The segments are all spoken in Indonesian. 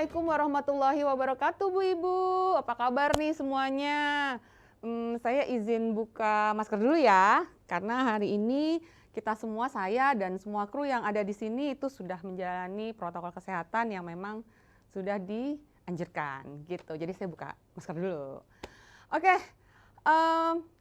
Assalamualaikum warahmatullahi wabarakatuh, Bu Ibu. Apa kabar nih semuanya? Saya izin buka masker dulu ya, karena hari ini kita semua, saya dan semua kru yang ada di sini itu sudah menjalani protokol kesehatan yang memang sudah dianjurkan gitu. Jadi saya buka masker dulu. Oke,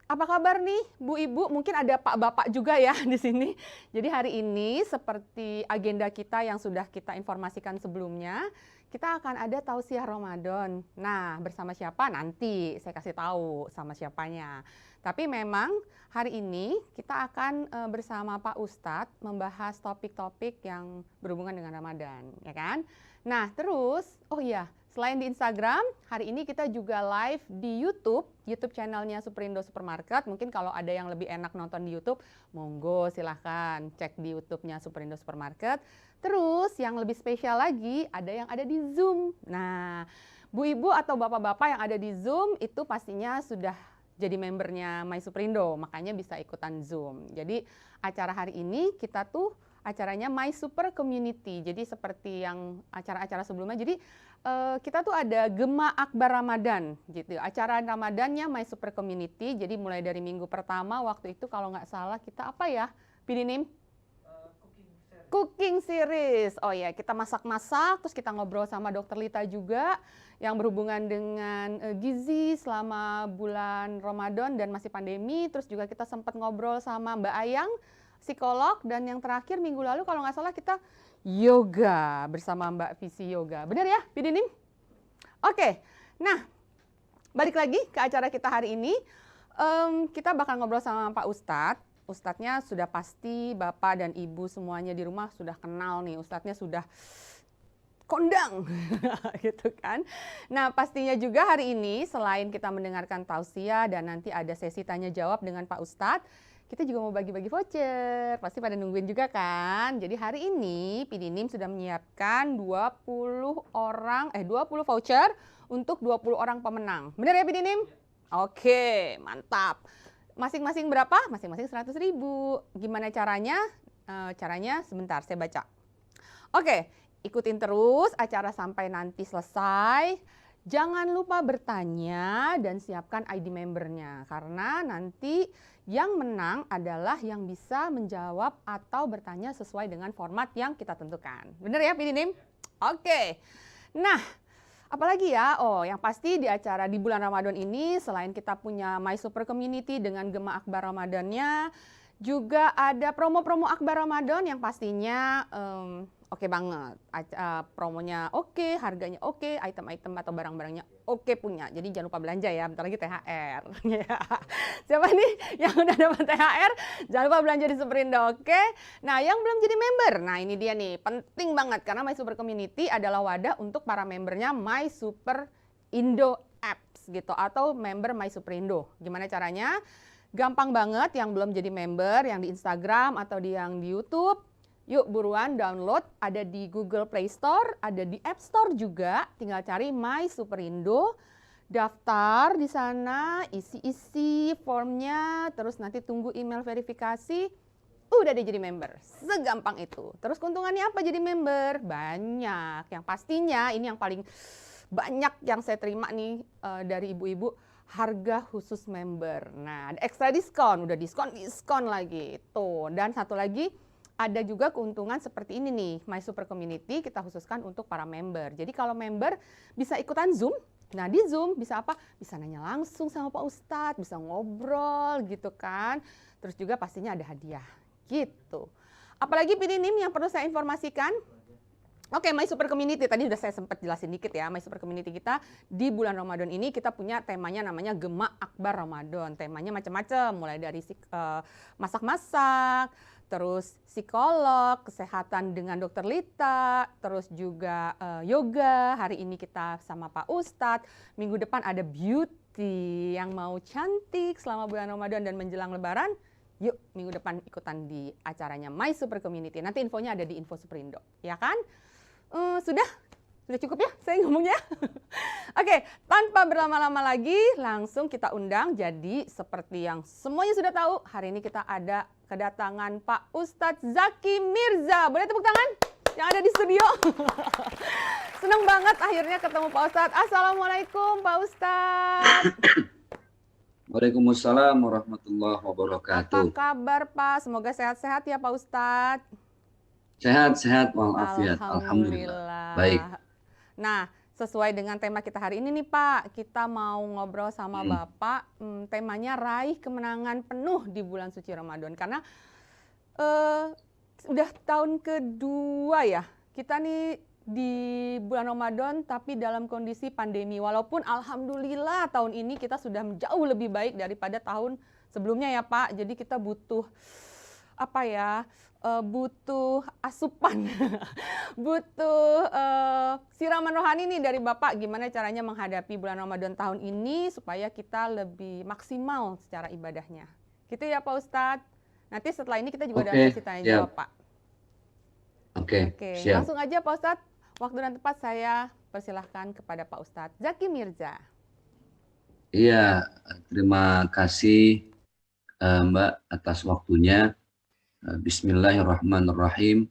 apa kabar nih Bu Ibu? Mungkin ada Pak Bapak juga ya di sini. Jadi hari ini seperti agenda kita yang sudah kita informasikan sebelumnya, kita akan ada tausiah Ramadan. Nah, bersama siapa nanti saya kasih tahu sama siapanya. Tapi memang hari ini kita akan bersama Pak Ustadz membahas topik-topik yang berhubungan dengan Ramadan, ya kan? Nah, terus, oh iya, selain di Instagram, hari ini kita juga live di YouTube channelnya Superindo Supermarket. Mungkin kalau ada yang lebih enak nonton di YouTube, monggo silahkan cek di YouTube-nya Superindo Supermarket. Terus yang lebih spesial lagi, ada yang ada di Zoom. Nah, Bu Ibu atau Bapak-Bapak yang ada di Zoom itu pastinya sudah jadi membernya My Superindo, makanya bisa ikutan Zoom. Jadi acara hari ini kita tuh acaranya My Super Community. Jadi seperti yang acara-acara sebelumnya. Jadi kita tuh ada Gema Akbar Ramadan gitu. Acara Ramadannya My Super Community. Jadi mulai dari minggu pertama waktu itu kalau nggak salah kita apa ya? Pidinim? Cooking series. Oh ya, kita masak-masak, terus kita ngobrol sama Dokter Lita juga yang berhubungan dengan gizi selama bulan Ramadan dan masih pandemi. Terus juga kita sempat ngobrol sama Mbak Ayang, psikolog, dan yang terakhir minggu lalu kalau nggak salah kita yoga bersama Mbak Visi Yoga. Benar ya, Pidinim? Oke, nah balik lagi ke acara kita hari ini. Kita bakal ngobrol sama Pak Ustadz. Ustadznya sudah pasti Bapak dan Ibu semuanya di rumah sudah kenal nih. Ustadznya sudah kondang gitu kan. Nah pastinya juga hari ini selain kita mendengarkan tausiah dan nanti ada sesi tanya jawab dengan Pak Ustadz, kita juga mau bagi-bagi voucher. Pasti pada nungguin juga kan. Jadi hari ini Pidinim sudah menyiapkan 20 voucher untuk 20 orang pemenang. Benar ya Pidinim? Oke, mantap. Masing-masing berapa? Masing-masing 100.000. Gimana caranya? Caranya sebentar saya baca. Oke, ikutin terus acara sampai nanti selesai. Jangan lupa bertanya dan siapkan ID membernya. Karena nanti yang menang adalah yang bisa menjawab atau bertanya sesuai dengan format yang kita tentukan. Bener ya Pidinim? Oke. Nah, apalagi ya, yang pasti di acara di bulan Ramadan ini selain kita punya My Super Community dengan Gema Akbar Ramadannya, juga ada promo-promo Akbar Ramadan yang pastinya oke banget. Promonya oke, harganya oke, item-item atau barang-barangnya oke punya. Jadi jangan lupa belanja ya, bentar lagi THR. Siapa nih yang udah dapat THR? Jangan lupa belanja di Superindo, oke? Nah, yang belum jadi member, nah ini dia nih, penting banget karena My Super Community adalah wadah untuk para membernya My Super Indo Apps gitu atau member My Superindo. Gimana caranya? Gampang banget yang belum jadi member, yang di Instagram atau yang di YouTube. Yuk buruan download, ada di Google Play Store, ada di App Store juga. Tinggal cari My Superindo, daftar di sana, isi-isi formnya, terus nanti tunggu email verifikasi. Udah deh jadi member, segampang itu. Terus keuntungannya apa jadi member? Banyak, yang pastinya ini yang paling banyak yang saya terima nih dari ibu-ibu, harga khusus member. Nah, ada ekstra diskon, udah diskon lagi. Tuh, dan satu lagi ada juga keuntungan seperti ini nih, My Super Community kita khususkan untuk para member. Jadi kalau member bisa ikutan Zoom. Nah, di Zoom bisa apa? Bisa nanya langsung sama Pak Ustadz, bisa ngobrol gitu kan. Terus juga pastinya ada hadiah gitu. Apalagi Pidinim yang perlu saya informasikan? Oke, My Super Community, tadi sudah saya sempat jelasin dikit ya, My Super Community kita di bulan Ramadan ini kita punya temanya namanya Gema Akbar Ramadan. Temanya macam-macam, mulai dari masak-masak, terus psikolog, kesehatan dengan Dokter Lita, terus juga yoga. Hari ini kita sama Pak Ustadz, minggu depan ada beauty yang mau cantik selama bulan Ramadan dan menjelang Lebaran. Yuk, minggu depan ikutan di acaranya My Super Community. Nanti infonya ada di Info Superindo, ya kan? Sudah cukup ya saya ngomongnya? Oke, tanpa berlama-lama lagi langsung kita undang. Jadi seperti yang semuanya sudah tahu, hari ini kita ada kedatangan Pak Ustadz Zaki Mirza. Boleh tepuk tangan? yang ada di studio. Seneng banget akhirnya ketemu Pak Ustadz. Assalamualaikum Pak Ustadz. Waalaikumsalam warahmatullahi Apa wabarakatuh. kabar Pak? Semoga sehat-sehat ya Pak Ustadz. Sehat-sehat walafiat. Alhamdulillah. Baik. Alhamdulillah. Nah, sesuai dengan tema kita hari ini nih Pak, kita mau ngobrol sama Bapak, temanya raih kemenangan penuh di bulan suci Ramadan. Karena udah tahun kedua ya, kita nih di bulan Ramadan tapi dalam kondisi pandemi. Walaupun alhamdulillah tahun ini kita sudah jauh lebih baik daripada tahun sebelumnya ya Pak. Jadi kita butuh apa ya? Butuh asupan, butuh siraman rohani nih dari Bapak. Gimana caranya menghadapi bulan Ramadan tahun ini supaya kita lebih maksimal secara ibadahnya. Gitu ya Pak Ustadz. Nanti setelah ini kita juga ada sesi tanya jawab Pak. Oke, siap. langsung aja Pak Ustadz. Waktu dan tempat saya persilahkan kepada Pak Ustadz Zaki Mirza. Iya, terima kasih Mbak atas waktunya. Bismillahirrahmanirrahim.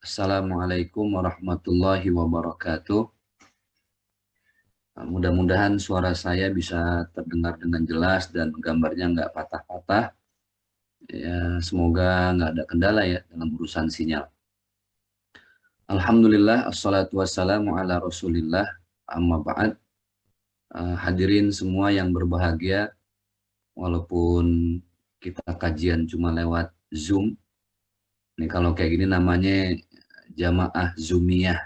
Assalamualaikum warahmatullahi wabarakatuh. Mudah-mudahan suara saya bisa terdengar dengan jelas dan gambarnya nggak patah-patah. Ya, semoga nggak ada kendala ya dalam urusan sinyal. Alhamdulillah, assalatu wassalamu ala rasulillah, amma ba'd. Hadirin semua yang berbahagia, walaupun kita kajian cuma lewat Zoom. Ini kalau kayak gini namanya jamaah Zoomiyah.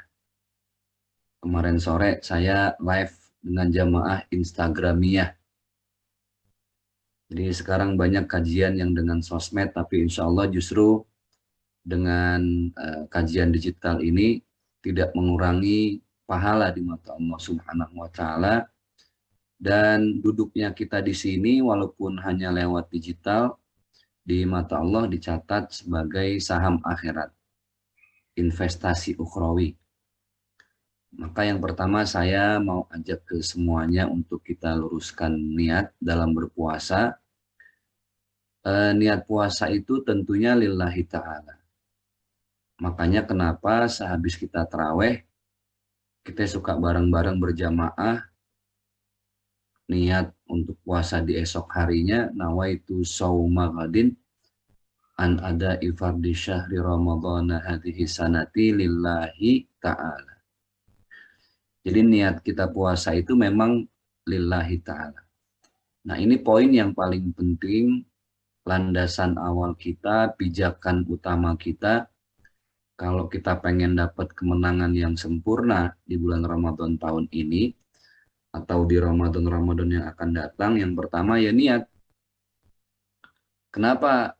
Kemarin sore saya live dengan jamaah Instagramiyah. Jadi sekarang banyak kajian yang dengan sosmed, tapi insya Allah justru dengan kajian digital ini tidak mengurangi pahala di mata Allah Subhanahu wa Ta'ala, dan duduknya kita di sini walaupun hanya lewat digital di mata Allah dicatat sebagai saham akhirat, investasi ukhrawi. Maka yang pertama saya mau ajak ke semuanya untuk kita luruskan niat dalam berpuasa. Niat puasa itu tentunya lillahi ta'ala. Makanya kenapa sehabis kita taraweh, kita suka bareng-bareng berjamaah, niat untuk puasa di esok harinya, nawaitu shauma ghadin an ada ifardi syahri ramadhana hadhihi sanati lillahi ta'ala. Jadi niat kita puasa itu memang lillahi ta'ala. Nah ini poin yang paling penting, landasan awal kita, pijakan utama kita. Kalau kita pengen dapat kemenangan yang sempurna di bulan Ramadan tahun ini, atau di Ramadan-Ramadan yang akan datang, yang pertama ya niat. Kenapa?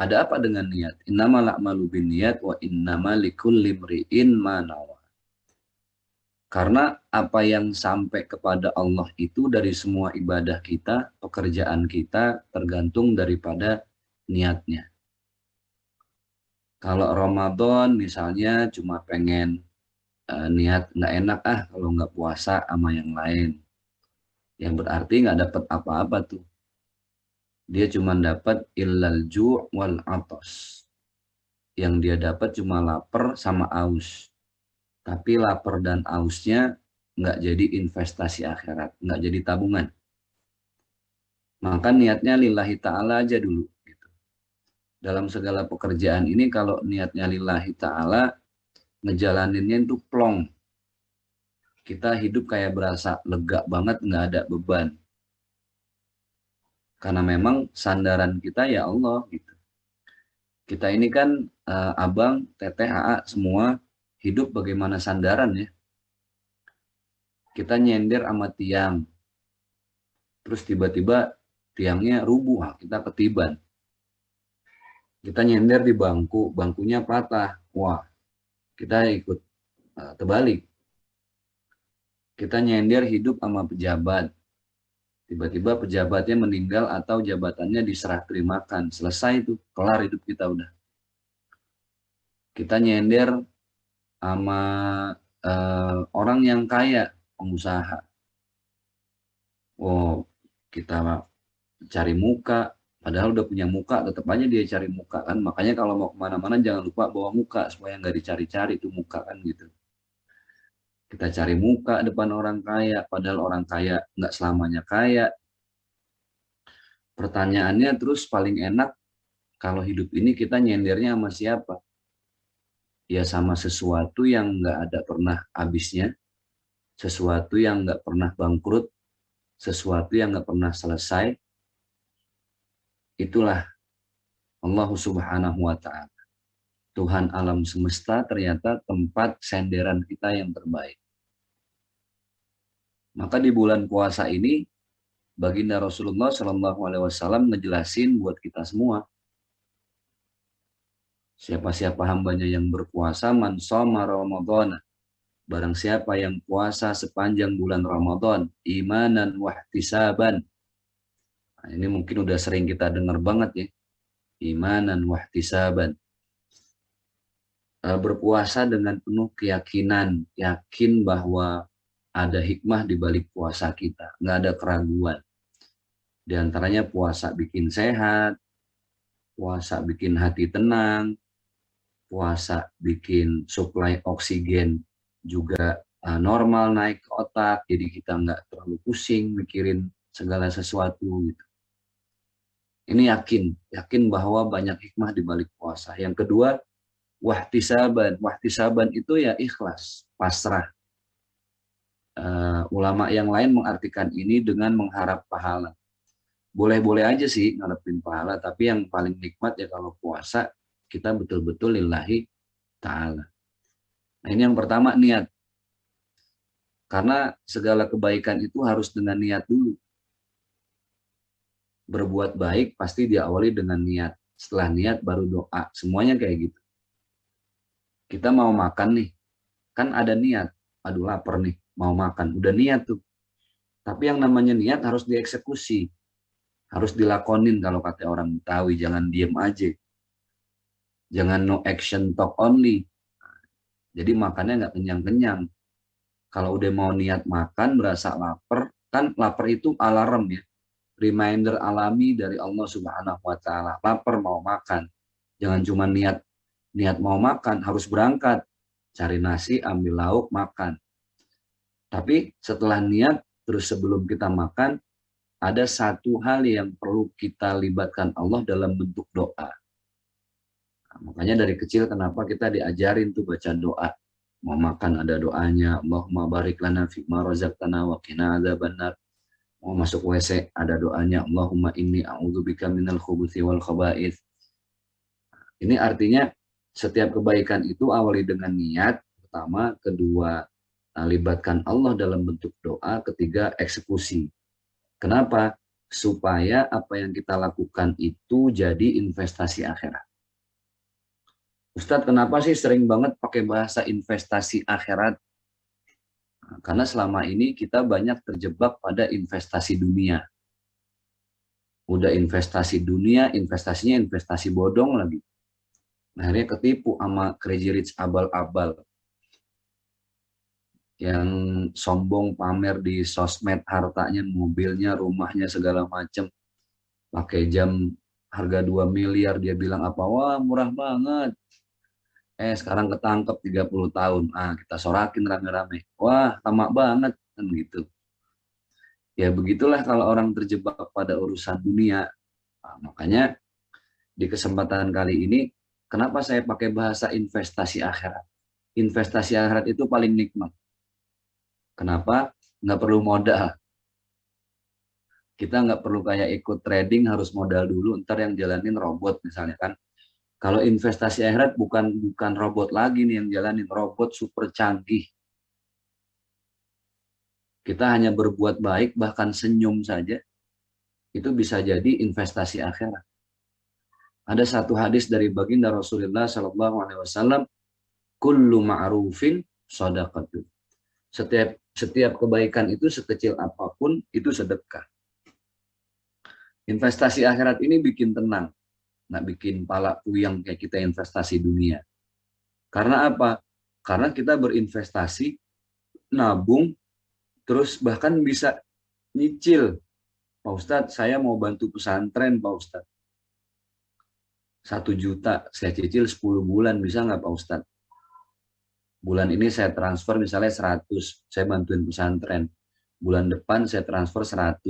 Ada apa dengan niat? Innamal a'malu binniyat wa innamal likulli imri'in ma nawa. Karena apa yang sampai kepada Allah itu dari semua ibadah kita, pekerjaan kita, tergantung daripada niatnya. Kalau Ramadan misalnya cuma pengen niat nggak enak kalau nggak puasa sama yang lain, yang berarti nggak dapat apa-apa tuh. Dia cuma dapat illal ju' wal atos. Yang dia dapat cuma lapar sama aus. Tapi lapar dan ausnya nggak jadi investasi akhirat, nggak jadi tabungan. Maka niatnya lillahi ta'ala aja dulu. Dalam segala pekerjaan ini kalau niatnya lillahi ta'ala, ngejalaninnya itu plong. Kita hidup kayak berasa lega banget, nggak ada beban. Karena memang sandaran kita ya Allah gitu. Kita ini kan abang, teteh, AA semua hidup bagaimana sandaran ya. Kita nyender sama tiang. Terus tiba-tiba tiangnya rubuh, kita ketiban. Kita nyender di bangku, bangkunya patah. Wah, kita ikut terbalik. Kita nyender hidup sama pejabat. Tiba-tiba pejabatnya meninggal atau jabatannya diserah terimakan. Selesai itu, kelar hidup kita udah. Kita nyender sama orang yang kaya, pengusaha. Oh, kita cari muka, Padahal udah punya muka, tetap aja dia cari muka kan. Makanya kalau mau kemana-mana jangan lupa bawa muka supaya nggak dicari-cari tuh muka kan gitu. Kita cari muka depan orang kaya, padahal orang kaya nggak selamanya kaya. Pertanyaannya terus paling enak kalau hidup ini kita nyendernya sama siapa? Ya sama sesuatu yang nggak ada pernah habisnya, sesuatu yang nggak pernah bangkrut, sesuatu yang nggak pernah selesai. Itulah Allah Subhanahu wa Ta'ala. Tuhan alam semesta ternyata tempat senderan kita yang terbaik. Maka di bulan puasa ini baginda Rasulullah Shallallahu Alaihi Wasallam ngejelasin buat kita semua, siapa-siapa hambanya yang berpuasa, man shoma Ramadan, barang siapa yang puasa sepanjang bulan Ramadan, imanan wahtisaban. Nah, ini mungkin udah sering kita dengar banget ya, imanan wahtisaban. Berpuasa dengan penuh keyakinan, yakin bahwa ada hikmah di balik puasa kita, nggak ada keraguan. Di antaranya puasa bikin sehat, puasa bikin hati tenang, puasa bikin suplai oksigen juga normal naik ke otak, jadi kita nggak terlalu pusing mikirin segala sesuatu gitu. Ini yakin bahwa banyak hikmah di balik puasa. Yang kedua, wahtisaban itu ya ikhlas, pasrah. Ulama yang lain mengartikan ini dengan mengharap pahala. Boleh-boleh aja sih ngarepin pahala, tapi yang paling nikmat ya kalau puasa kita betul-betul lillahi ta'ala. Nah ini yang pertama, niat. Karena segala kebaikan itu harus dengan niat dulu. Berbuat baik pasti diawali dengan niat. Setelah niat baru doa. Semuanya kayak gitu. Kita mau makan nih, kan ada niat. Aduh lapar nih, mau makan. Udah niat tuh. Tapi yang namanya niat harus dieksekusi. Harus dilakonin kalau kata orang Betawi. Jangan diem aja. Jangan no action talk only. Jadi makannya nggak kenyang-kenyang. Kalau udah mau niat makan, berasa lapar, kan lapar itu alarm ya. Reminder alami dari Allah Subhanahu wa Ta'ala. Lapar mau makan. Jangan cuma niat mau makan, harus berangkat. Cari nasi, ambil lauk, makan. Tapi setelah niat, terus sebelum kita makan, ada satu hal yang perlu kita libatkan Allah dalam bentuk doa. Nah, makanya dari kecil kenapa kita diajarin tuh baca doa. Mau makan ada doanya, Allahumma barik lana fima razaqtana wa qina adzabannar. Mau masuk WC ada doanya, Allahumma inni a'udzubika minal khubuthi wal khaba'ith. Ini artinya setiap kebaikan itu awali dengan niat, pertama, kedua, libatkan Allah dalam bentuk doa, ketiga, eksekusi. Kenapa? Supaya apa yang kita lakukan itu jadi investasi akhirat. Ustadz, kenapa sih sering banget pakai bahasa investasi akhirat? Nah, karena selama ini kita banyak terjebak pada investasi dunia. Udah investasi dunia, investasinya investasi bodong lagi. Nah, akhirnya ketipu sama crazy rich abal-abal. Yang sombong pamer di sosmed hartanya, mobilnya, rumahnya, segala macam. Pakai jam harga 2 miliar, dia bilang apa? Wah, murah banget. Sekarang ketangkep 30 tahun. Kita sorakin rame-rame. Wah, lama banget kan gitu. Ya begitulah kalau orang terjebak pada urusan dunia. Makanya di kesempatan kali ini, kenapa saya pakai bahasa investasi akhirat? Investasi akhirat itu paling nikmat. Kenapa? Nggak perlu modal. Kita nggak perlu kayak ikut trading harus modal dulu, ntar yang jalanin robot misalnya kan. Kalau investasi akhirat bukan robot lagi nih yang jalanin, robot super canggih. Kita hanya berbuat baik, bahkan senyum saja, itu bisa jadi investasi akhirat. Ada satu hadis dari baginda Rasulullah SAW, kullu ma'rufin shadaqatun. Setiap kebaikan itu sekecil apapun itu sedekah. Investasi akhirat ini bikin tenang, nggak bikin pala puyang kayak kita investasi dunia. Karena apa? Karena kita berinvestasi, nabung, terus bahkan bisa nyicil. Pak Ustadz, saya mau bantu pesantren, Pak Ustadz. 1 juta saya cicil 10 bulan, bisa nggak Pak Ustadz? Bulan ini saya transfer misalnya 100, saya bantuin pesantren. Bulan depan saya transfer 100,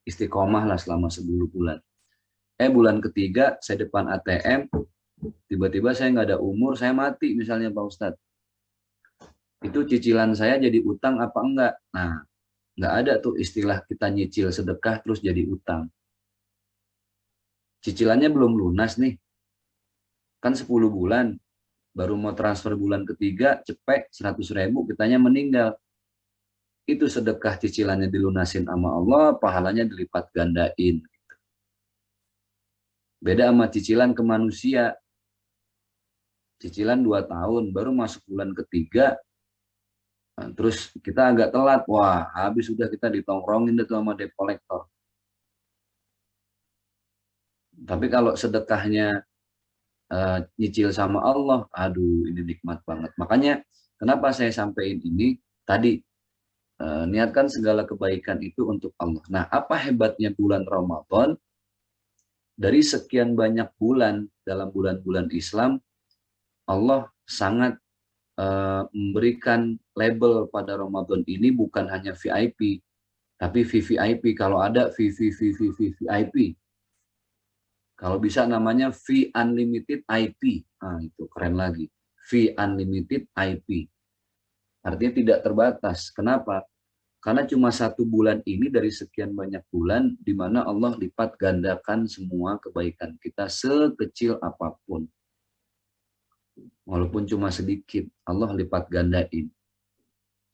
istiqomah lah selama 10 bulan. Bulan ketiga saya depan ATM, tiba-tiba saya nggak ada umur, saya mati misalnya Pak Ustadz. Itu cicilan saya jadi utang apa enggak? Nah, nggak ada tuh istilah kita nyicil sedekah terus jadi utang. Cicilannya belum lunas nih, kan 10 bulan, baru mau transfer bulan ketiga, cepet 100.000, kitanya meninggal. Itu sedekah cicilannya dilunasin sama Allah, pahalanya dilipat gandain. Beda sama cicilan ke manusia. Cicilan 2 tahun, baru masuk bulan ketiga, nah, terus kita agak telat, wah habis sudah kita ditongkrongin itu sama debt collector. Tapi kalau sedekahnya nyicil sama Allah, aduh ini nikmat banget. Makanya kenapa saya sampaikan ini tadi, niatkan segala kebaikan itu untuk Allah. Nah, apa hebatnya bulan Ramadan? Dari sekian banyak bulan dalam bulan-bulan Islam, Allah sangat memberikan label pada Ramadan ini bukan hanya VIP, tapi VVIP. Kalau ada VVIP. Kalau bisa namanya V Unlimited IP. Nah, itu keren lagi. V Unlimited IP. Artinya tidak terbatas. Kenapa? Karena cuma 1 bulan ini dari sekian banyak bulan di mana Allah lipat gandakan semua kebaikan kita sekecil apapun. Walaupun cuma sedikit, Allah lipat gandain.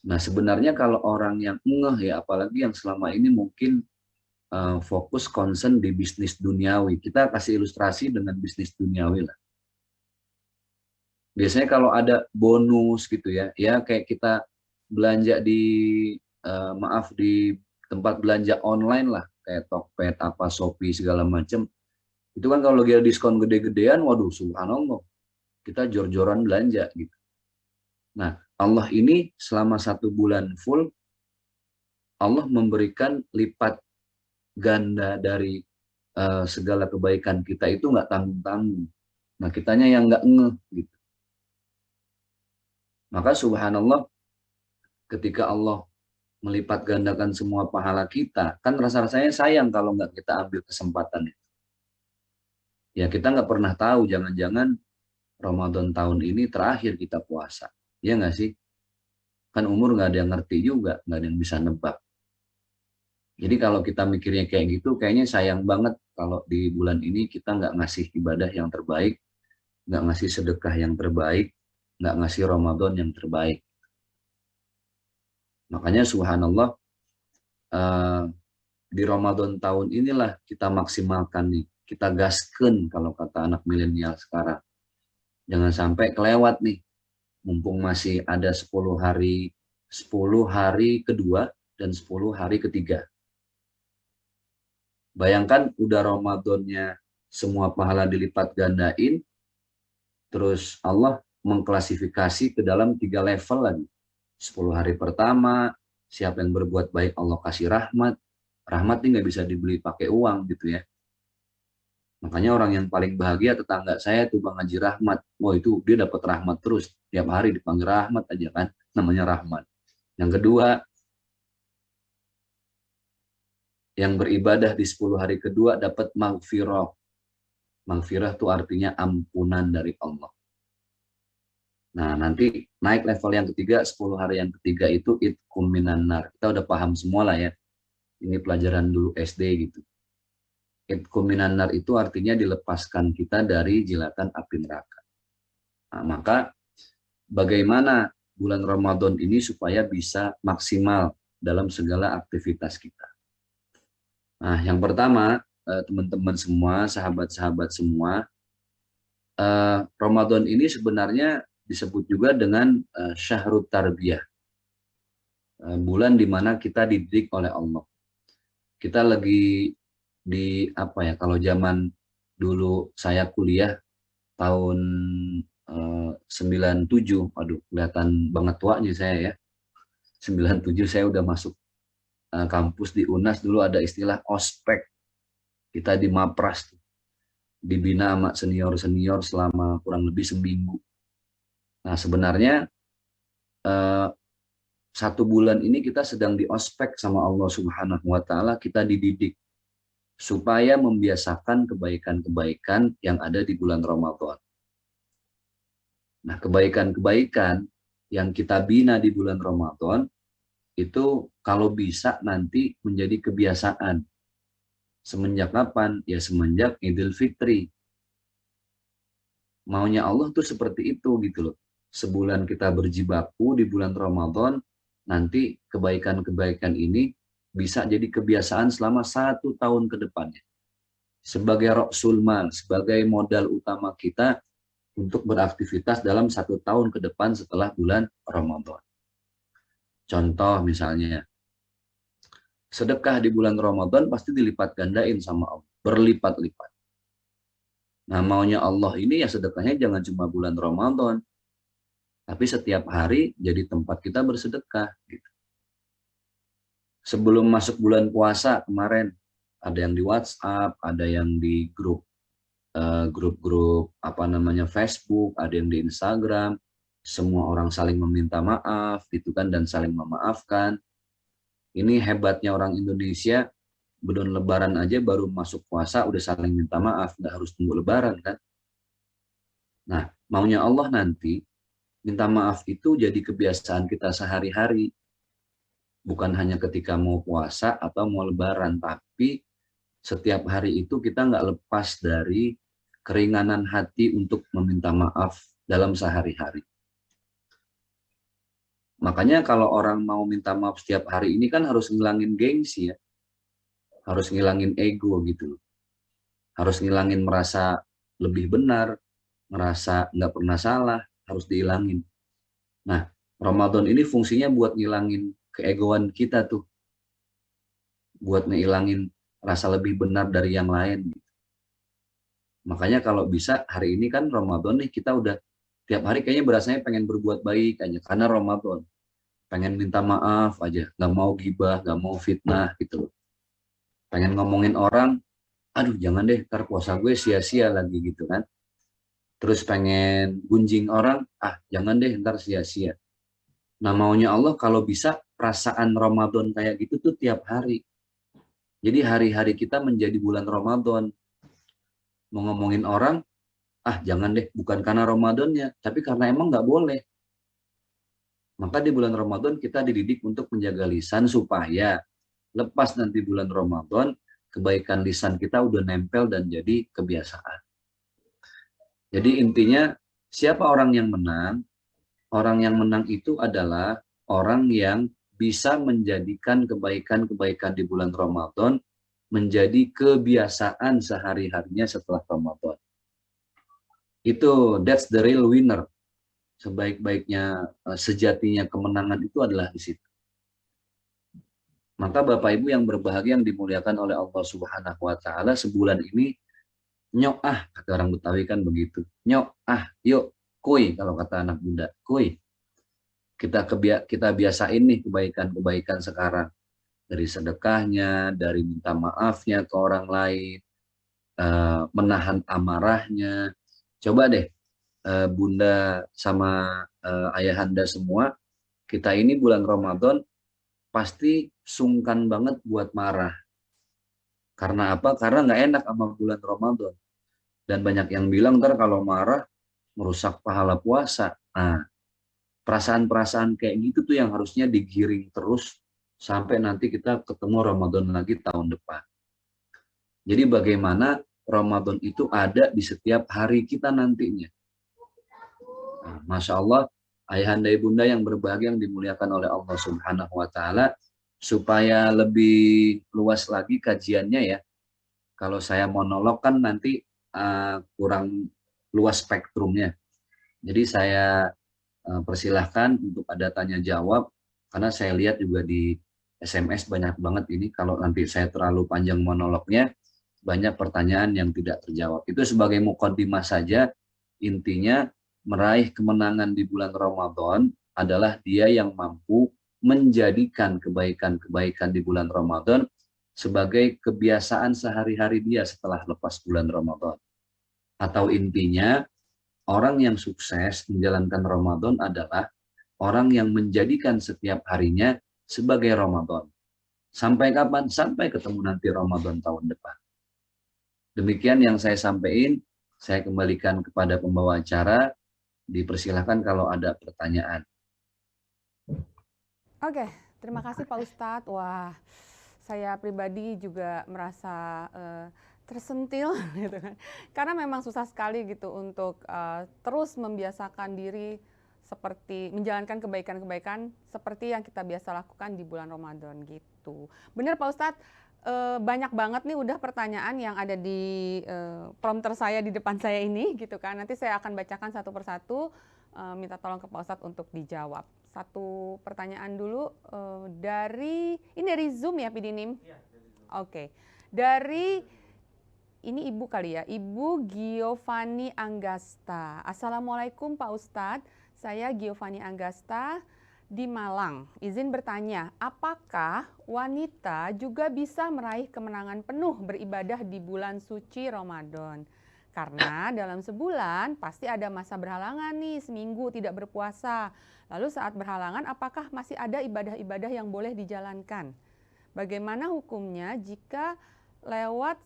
Nah, sebenarnya kalau orang yang ngeh ya, apalagi yang selama ini mungkin fokus concern di bisnis duniawi. Kita kasih ilustrasi dengan bisnis duniawi lah. Biasanya kalau ada bonus gitu ya, ya kayak kita belanja di di tempat belanja online lah, kayak Tokped, apa Shopee segala macam. Itu kan kalau lagi ada diskon gede-gedean, waduh subhanallah, kita jor-joran belanja gitu. Nah, Allah ini selama 1 bulan full, Allah memberikan lipat ganda dari segala kebaikan kita itu nggak tanggung-tanggung. Nah, kitanya yang nggak ngeh gitu. Maka subhanallah, ketika Allah melipat gandakan semua pahala kita, kan rasa-rasanya sayang kalau nggak kita ambil kesempatan itu. Ya kita nggak pernah tahu, jangan-jangan Ramadan tahun ini terakhir kita puasa. Ya nggak sih? Kan umur nggak ada yang ngerti juga, nggak ada yang bisa nebak. Jadi kalau kita mikirnya kayak gitu, kayaknya sayang banget kalau di bulan ini kita nggak ngasih ibadah yang terbaik, nggak ngasih sedekah yang terbaik, nggak ngasih Ramadan yang terbaik. Makanya subhanallah, di Ramadan tahun inilah kita maksimalkan nih, kita gasken kalau kata anak milenial sekarang. Jangan sampai kelewat nih, mumpung masih ada 10 hari kedua dan 10 hari ketiga. Bayangkan udah Ramadannya semua pahala dilipat gandain, terus Allah mengklasifikasi ke dalam 3 level lagi. 10 hari pertama, siapa yang berbuat baik Allah kasih rahmat. Rahmat ini nggak bisa dibeli pakai uang gitu ya. Makanya orang yang paling bahagia tetangga saya tuh Bang Haji Rahmat. Oh itu dia dapat rahmat terus. Tiap hari dipanggil Rahmat aja kan. Namanya Rahmat. Yang kedua, yang beribadah di 10 hari kedua dapat maghfirah. Maghfirah itu artinya ampunan dari Allah. Nah, nanti naik level yang ketiga, 10 hari yang ketiga itu itqum minan nar. Kita udah paham semua lah ya. Ini pelajaran dulu SD gitu. Itqum minan nar itu artinya dilepaskan kita dari jilatan api neraka. Nah, maka bagaimana bulan Ramadan ini supaya bisa maksimal dalam segala aktivitas kita. Nah, yang pertama, teman-teman semua, sahabat-sahabat semua, Ramadan ini sebenarnya disebut juga dengan Syahrut Tarbiyah. Bulan di mana kita dididik oleh Allah. Kita lagi di apa ya, kalau zaman dulu saya kuliah tahun 97, aduh kelihatan banget tuanya saya ya. 97 saya udah masuk kampus di UNAS, dulu ada istilah ospek. Kita di Mapras. dibina sama senior-senior selama kurang lebih seminggu. Nah, sebenarnya 1 bulan ini kita sedang diospek sama Allah Subhanahu wa Ta'ala, kita dididik supaya membiasakan kebaikan-kebaikan yang ada di bulan Ramadan. Nah, kebaikan-kebaikan yang kita bina di bulan Ramadan itu kalau bisa nanti menjadi kebiasaan. Semenjak kapan? Ya semenjak Idul Fitri. Maunya Allah tuh seperti itu gitu loh. Sebulan kita berjibaku di bulan Ramadan, nanti kebaikan-kebaikan ini bisa jadi kebiasaan selama 1 tahun ke depannya. Sebagai Rasul Mal, sebagai modal utama kita untuk beraktivitas dalam 1 tahun ke depan setelah bulan Ramadan. Contoh misalnya, sedekah di bulan Ramadan pasti dilipat gandain sama Allah, berlipat-lipat. Nah, maunya Allah ini ya sedekahnya jangan cuma bulan Ramadan, tapi setiap hari jadi tempat kita bersedekah. Gitu. Sebelum masuk bulan puasa kemarin, ada yang di WhatsApp, ada yang di grup-grup Facebook, ada yang di Instagram, semua orang saling meminta maaf, gitu kan, dan saling memaafkan. Ini hebatnya orang Indonesia, belum Lebaran aja baru masuk puasa udah saling minta maaf, nggak harus tunggu Lebaran kan. Nah, maunya Allah nanti minta maaf itu jadi kebiasaan kita sehari-hari. Bukan hanya ketika mau puasa atau mau Lebaran, tapi setiap hari itu kita nggak lepas dari keringanan hati untuk meminta maaf dalam sehari-hari. Makanya kalau orang mau minta maaf setiap hari ini kan harus ngilangin gengsi ya. Harus ngilangin ego gitu loh. Harus ngilangin merasa lebih benar, merasa nggak pernah salah, harus dihilangin. Nah, Ramadan ini fungsinya buat ngilangin keegoan kita tuh. Buat ngilangin rasa lebih benar dari yang lain. Makanya kalau bisa hari ini kan Ramadan nih, kita udah tiap hari kayaknya berasanya pengen berbuat baik aja. Karena Ramadan. Pengen minta maaf aja. Nggak mau gibah, nggak mau fitnah gitu loh. Pengen ngomongin orang, aduh jangan deh, ntar puasa gue sia-sia lagi gitu kan. Terus pengen gunjing orang, jangan deh, ntar sia-sia. Nah maunya Allah kalau bisa perasaan Ramadan kayak gitu tuh tiap hari. Jadi hari-hari kita menjadi bulan Ramadan. Mau ngomongin orang, jangan deh, bukan karena Ramadannya, tapi karena emang nggak boleh. Maka di bulan Ramadan kita dididik untuk menjaga lisan supaya lepas nanti bulan Ramadan, kebaikan lisan kita udah nempel dan jadi kebiasaan. Jadi intinya, siapa orang yang menang? Orang yang menang itu adalah orang yang bisa menjadikan kebaikan-kebaikan di bulan Ramadan menjadi kebiasaan sehari-harinya setelah Ramadan. That's the real winner. Sebaik-baiknya, sejatinya kemenangan itu adalah di situ. Maka Bapak Ibu yang berbahagia yang dimuliakan oleh Allah Subhanahu wa Ta'ala, sebulan ini nyok kata orang Betawi kan begitu. Nyok yuk kuy kalau kata anak Bunda, kuy. Kita biasain nih kebaikan-kebaikan sekarang. Dari sedekahnya, dari minta maafnya ke orang lain, menahan amarahnya. Coba deh Bunda sama ayahanda semua, kita ini bulan Ramadan pasti sungkan banget buat marah. Karena apa? Karena nggak enak sama bulan Ramadan. Dan banyak yang bilang ntar kalau marah merusak pahala puasa. Nah, perasaan-perasaan kayak gitu tuh yang harusnya digiring terus sampai nanti kita ketemu Ramadan lagi tahun depan. Jadi bagaimana Ramadan itu ada di setiap hari kita nantinya. Nah, Masya Allah, ayahanda ibunda yang berbahagia yang dimuliakan oleh Allah Subhanahu wa Ta'ala, supaya lebih luas lagi kajiannya ya. Kalau saya monolog kan nanti kurang luas spektrumnya. Jadi saya persilahkan untuk ada tanya jawab, karena saya lihat juga di SMS banyak banget ini. Kalau nanti saya terlalu panjang monolognya, banyak pertanyaan yang tidak terjawab. Itu sebagai mukaddimah saja. Intinya meraih kemenangan di bulan Ramadan adalah dia yang mampu menjadikan kebaikan-kebaikan di bulan Ramadan sebagai kebiasaan sehari-hari dia setelah lepas bulan Ramadan. Atau intinya, orang yang sukses menjalankan Ramadan adalah orang yang menjadikan setiap harinya sebagai Ramadan. Sampai kapan? Sampai ketemu nanti Ramadan tahun depan. Demikian yang saya sampaikan. Saya kembalikan kepada pembawa acara. Dipersilahkan kalau ada pertanyaan. Oke, terima kasih Pak Ustadz. Wah, saya pribadi juga merasa tersentil gitu kan. Karena memang susah sekali gitu untuk terus membiasakan diri seperti menjalankan kebaikan-kebaikan seperti yang kita biasa lakukan di bulan Ramadan gitu. Benar Pak Ustadz, banyak banget nih udah pertanyaan yang ada di prompter saya di depan saya ini gitu kan. Nanti saya akan bacakan satu persatu, minta tolong ke Pak Ustadz untuk dijawab. Satu pertanyaan dulu dari Zoom ya Pidinim? Iya, dari Zoom. Oke. Dari ini Ibu kali ya, Ibu Giovanni Anggasta. Assalamualaikum Pak Ustadz, saya Giovanni Anggasta di Malang. Izin bertanya, apakah wanita juga bisa meraih kemenangan penuh beribadah di bulan suci Ramadan? Karena dalam sebulan pasti ada masa berhalangan nih, seminggu tidak berpuasa. Lalu saat berhalangan apakah masih ada ibadah-ibadah yang boleh dijalankan? Bagaimana hukumnya jika lewat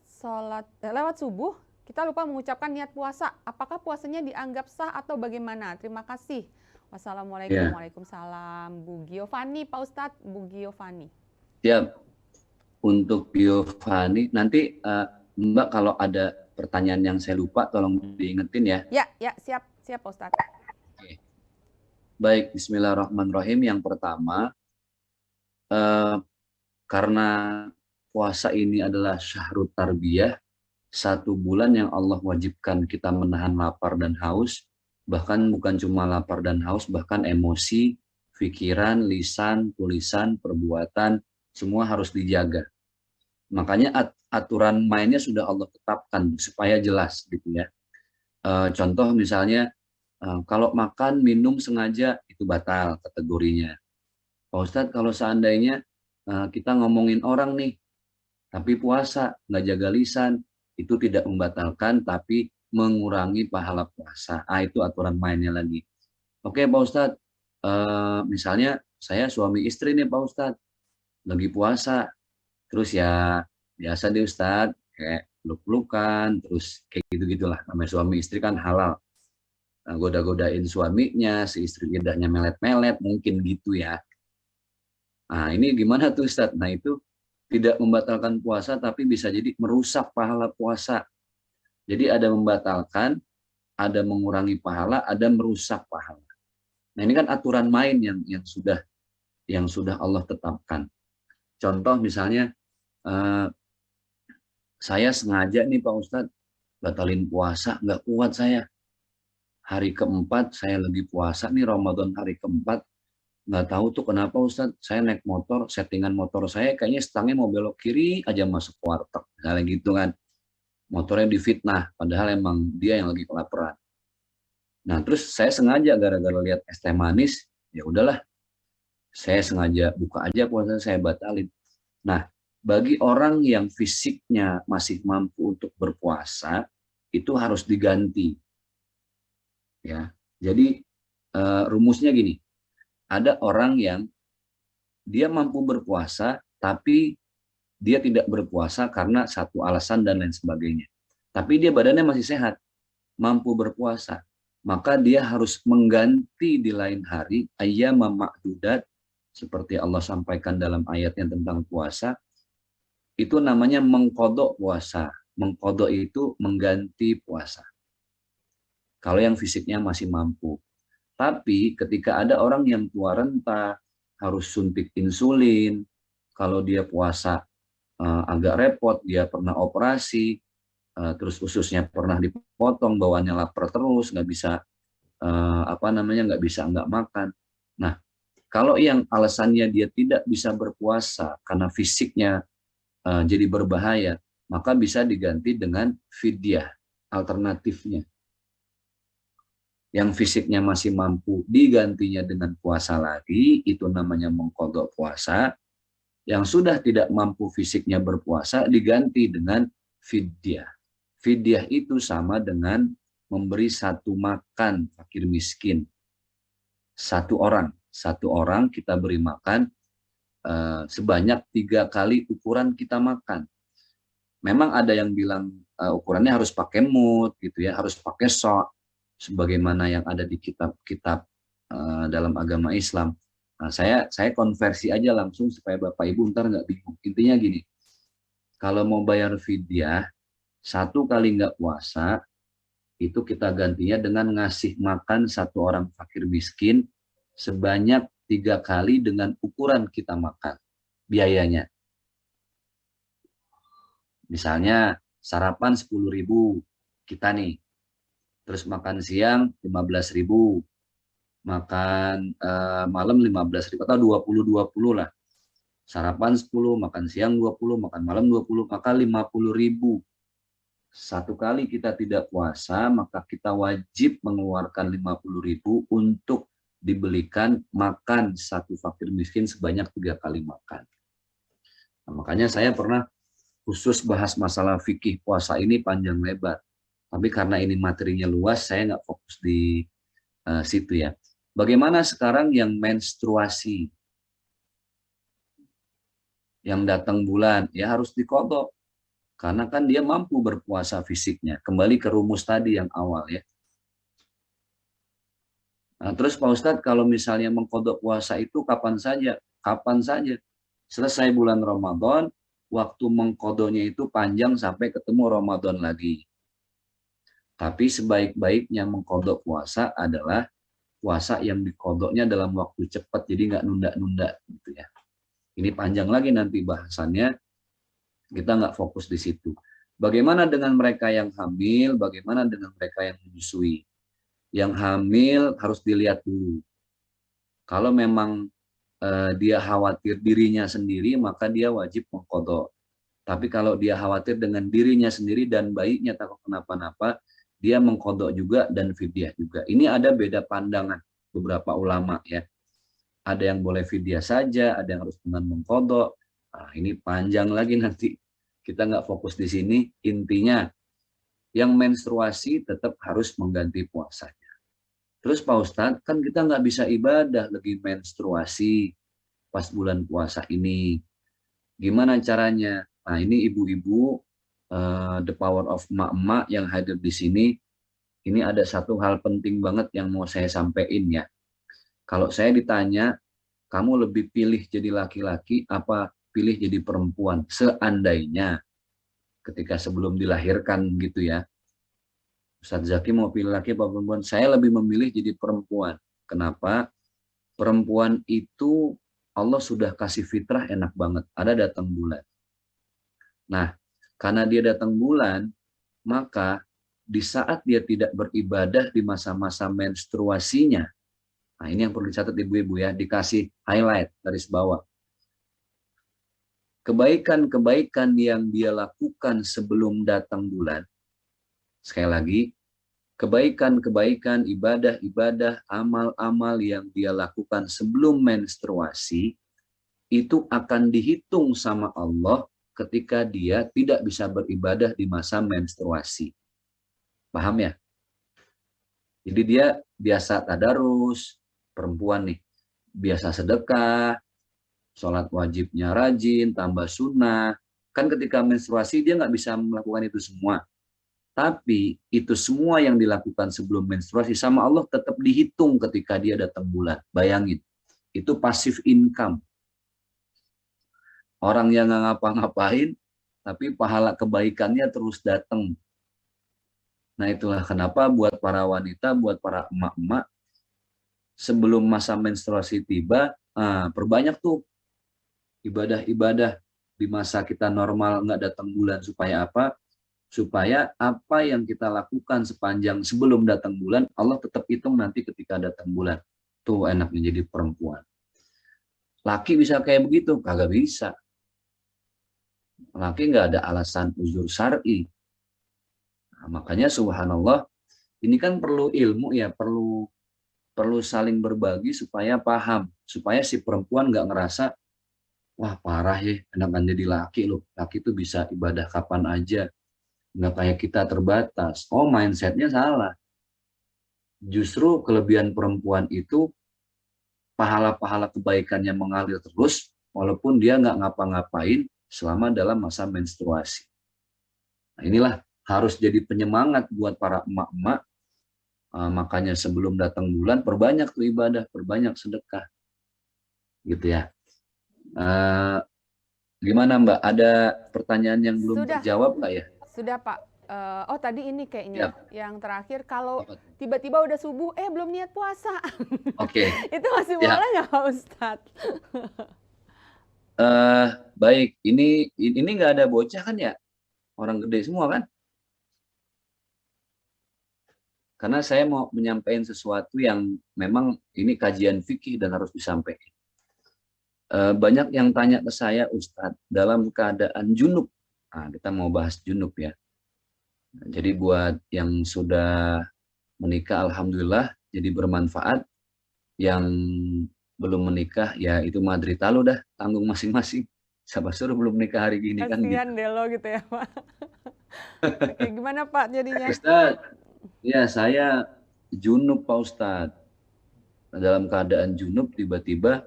subuh kita lupa mengucapkan niat puasa? Apakah puasanya dianggap sah atau bagaimana? Terima kasih. Wassalamualaikum. Waalaikumsalam. Bu Giovanni, Pak Ustadz, Bu Giovanni. Siap. Untuk Giovanni, nanti Mbak kalau ada pertanyaan yang saya lupa tolong diingetin ya. Ya, siap Pak Ustadz. Oke. Baik, bismillahirrahmanirrahim. Yang pertama, karena puasa ini adalah syahrut tarbiyah, 1 bulan yang Allah wajibkan kita menahan lapar dan haus, bahkan bukan cuma lapar dan haus, bahkan emosi, pikiran, lisan, tulisan, perbuatan, semua harus dijaga. Makanya aturan mainnya sudah Allah tetapkan supaya jelas gitu ya. Contoh misalnya, kalau makan, minum sengaja itu batal kategorinya. Pak Ustadz, kalau seandainya kita ngomongin orang nih, tapi puasa, nggak jaga lisan, itu tidak membatalkan, tapi mengurangi pahala puasa. Itu aturan mainnya lagi. Oke Pak Ustadz, misalnya saya suami istri nih Pak Ustadz, lagi puasa, terus ya biasa deh Ustadz, kayak peluk-pelukan, terus kayak gitu-gitulah. Namanya suami istri kan halal. Nah, goda-godain suaminya, si istri lidahnya melet-melet, mungkin gitu ya. Nah ini gimana tuh Ustadz? Nah itu tidak membatalkan puasa, tapi bisa jadi merusak pahala puasa. Jadi ada membatalkan, ada mengurangi pahala, ada merusak pahala. Nah ini kan aturan main yang sudah Allah tetapkan. Contoh misalnya, saya sengaja nih Pak Ustadz, batalin puasa, nggak kuat saya. Hari keempat saya lagi puasa nih, Ramadan hari keempat, nggak tahu tuh kenapa Ustadz, saya naik motor, settingan motor saya kayaknya stangnya mau belok kiri aja masuk warteg, misalnya gitu kan. Motornya difitnah, padahal emang dia yang lagi kelaparan. Nah terus saya sengaja gara-gara lihat es teh manis, ya udahlah, saya sengaja buka aja puasa, saya batalin. Nah bagi orang yang fisiknya masih mampu untuk berpuasa, itu harus diganti. Ya, jadi rumusnya gini, ada orang yang dia mampu berpuasa, tapi dia tidak berpuasa karena satu alasan dan lain sebagainya. Tapi dia badannya masih sehat, mampu berpuasa. Maka dia harus mengganti di lain hari, ayyamam ma'dudat, seperti Allah sampaikan dalam ayatnya tentang puasa, itu namanya mengkodok puasa. Mengkodok itu mengganti puasa. Kalau yang fisiknya masih mampu. Tapi ketika ada orang yang tua renta, harus suntik insulin, kalau dia puasa agak repot, dia pernah operasi, terus ususnya pernah dipotong, bawaannya lapar terus, nggak bisa nggak bisa nggak makan. Nah, kalau yang alasannya dia tidak bisa berpuasa karena fisiknya jadi berbahaya, maka bisa diganti dengan fidyah, alternatifnya. Yang fisiknya masih mampu digantinya dengan puasa lagi, itu namanya mengqadha puasa. Yang sudah tidak mampu fisiknya berpuasa diganti dengan fidyah. Fidyah itu sama dengan memberi satu makan fakir miskin. Satu orang kita beri makan sebanyak 3 kali ukuran kita makan. Memang ada yang bilang ukurannya harus pakai mud gitu ya, harus pakai sok, sebagaimana yang ada di kitab-kitab dalam agama Islam. Nah, saya konversi aja langsung supaya Bapak Ibu ntar nggak bingung. Intinya gini, kalau mau bayar fidyah, 1 kali nggak puasa, itu kita gantinya dengan ngasih makan 1 orang fakir miskin sebanyak 3 kali dengan ukuran kita makan biayanya. Misalnya sarapan 10.000 kita nih, terus makan siang 15.000, makan malam 15.000 atau 20 lah. Sarapan 10, makan siang 20, makan malam 20, maka 50.000. 1 kali kita tidak puasa, maka kita wajib mengeluarkan 50.000 untuk dibelikan makan 1 fakir miskin sebanyak 3 kali makan. Nah, makanya saya pernah khusus bahas masalah fikih puasa ini panjang lebar. Tapi karena ini materinya luas, saya nggak fokus di situ ya. Bagaimana sekarang yang menstruasi? Yang datang bulan, ya harus dikodok. Karena kan dia mampu berpuasa fisiknya. Kembali ke rumus tadi yang awal ya. Nah, terus Pak Ustadz, kalau misalnya mengkodok puasa itu kapan saja? Kapan saja. Selesai bulan Ramadan, waktu mengkodoknya itu panjang sampai ketemu Ramadan lagi. Tapi sebaik-baiknya mengkodok puasa adalah puasa yang dikodoknya dalam waktu cepat, jadi nggak nunda-nunda gitu ya. Ini panjang lagi nanti bahasannya, kita nggak fokus di situ. Bagaimana dengan mereka yang hamil, bagaimana dengan mereka yang menyusui? Yang hamil harus dilihat dulu. Kalau memang dia khawatir dirinya sendiri, maka dia wajib mengkodok. Tapi kalau dia khawatir dengan dirinya sendiri dan bayinya takut kenapa-napa, dia mengkodok juga dan fidyah juga. Ini ada beda pandangan beberapa ulama ya. Ada yang boleh fidyah saja, ada yang harus dengan mengkodok. Nah, ini panjang lagi nanti. Kita nggak fokus di sini. Intinya, yang menstruasi tetap harus mengganti puasanya. Terus Pak Ustadz, kan kita nggak bisa ibadah lagi menstruasi pas bulan puasa ini. Gimana caranya? Nah, ini ibu-ibu, the power of emak-emak yang hadir di sini, ini ada satu hal penting banget yang mau saya sampaikan ya. Kalau saya ditanya, kamu lebih pilih jadi laki-laki apa pilih jadi perempuan? Seandainya ketika sebelum dilahirkan gitu ya. Ustadz Zaki mau pilih laki apa perempuan? Saya lebih memilih jadi perempuan. Kenapa? Perempuan itu Allah sudah kasih fitrah enak banget. Ada datang bulan. Nah, karena dia datang bulan, maka di saat dia tidak beribadah di masa-masa menstruasinya, nah ini yang perlu dicatat ibu-ibu ya, dikasih highlight, garis bawah. Kebaikan-kebaikan yang dia lakukan sebelum datang bulan, sekali lagi, kebaikan-kebaikan, ibadah-ibadah, amal-amal yang dia lakukan sebelum menstruasi, itu akan dihitung sama Allah ketika dia tidak bisa beribadah di masa menstruasi. Paham ya? Jadi dia biasa tadarus, perempuan nih, biasa sedekah, sholat wajibnya rajin, tambah sunnah. Kan ketika menstruasi dia nggak bisa melakukan itu semua. Tapi itu semua yang dilakukan sebelum menstruasi sama Allah tetap dihitung ketika dia datang bulan. Bayangin, itu passive income. Orang yang nggak ngapa-ngapain, tapi pahala kebaikannya terus datang. Nah itulah kenapa buat para wanita, buat para emak-emak, sebelum masa menstruasi tiba, perbanyak tuh ibadah-ibadah di masa kita normal nggak datang bulan. Supaya apa? Supaya apa yang kita lakukan sepanjang sebelum datang bulan, Allah tetap hitung nanti ketika datang bulan. Tuh enaknya jadi perempuan. Laki bisa kayak begitu? Kagak bisa. Laki nggak ada alasan uzur syar'i. Nah, makanya subhanallah, ini kan perlu ilmu ya, perlu saling berbagi supaya paham, supaya si perempuan nggak ngerasa, wah parah ya, enakan jadi laki loh. Laki itu bisa ibadah kapan aja. nggak kayak kita terbatas. Oh, mindsetnya salah. Justru kelebihan perempuan itu pahala-pahala kebaikannya mengalir terus, walaupun dia nggak ngapa-ngapain selama dalam masa menstruasi. Nah, inilah harus jadi penyemangat buat para emak-emak. Makanya sebelum datang bulan, perbanyak tuh ibadah, perbanyak sedekah. Gitu ya. Gimana Mbak? Ada pertanyaan yang belum Sudah. terjawab nggak ya? Sudah Pak. Oh tadi ini kayaknya Ya. yang terakhir, kalau Apa tuh? tiba-tiba udah subuh, belum niat puasa. Oke. Itu masih Ya. boleh nggak Pak Ustadz? Baik. Ini nggak ada bocah kan ya? Orang gede semua kan? Karena saya mau menyampaikan sesuatu yang memang ini kajian fikih dan harus disampaikan. Banyak yang tanya ke saya, Ustadz, dalam keadaan junub. Nah, kita mau bahas junub ya. Jadi buat yang sudah menikah, alhamdulillah, jadi bermanfaat. Yang belum menikah, ya itu madrita lo dah, tanggung masing-masing. Siapa suruh belum nikah hari gini kan gitu. Kasihan deh lo gitu ya Pak. Oke, gimana Pak jadinya? Ustadz, ya saya junub Pak Ustadz. Dalam keadaan junub tiba-tiba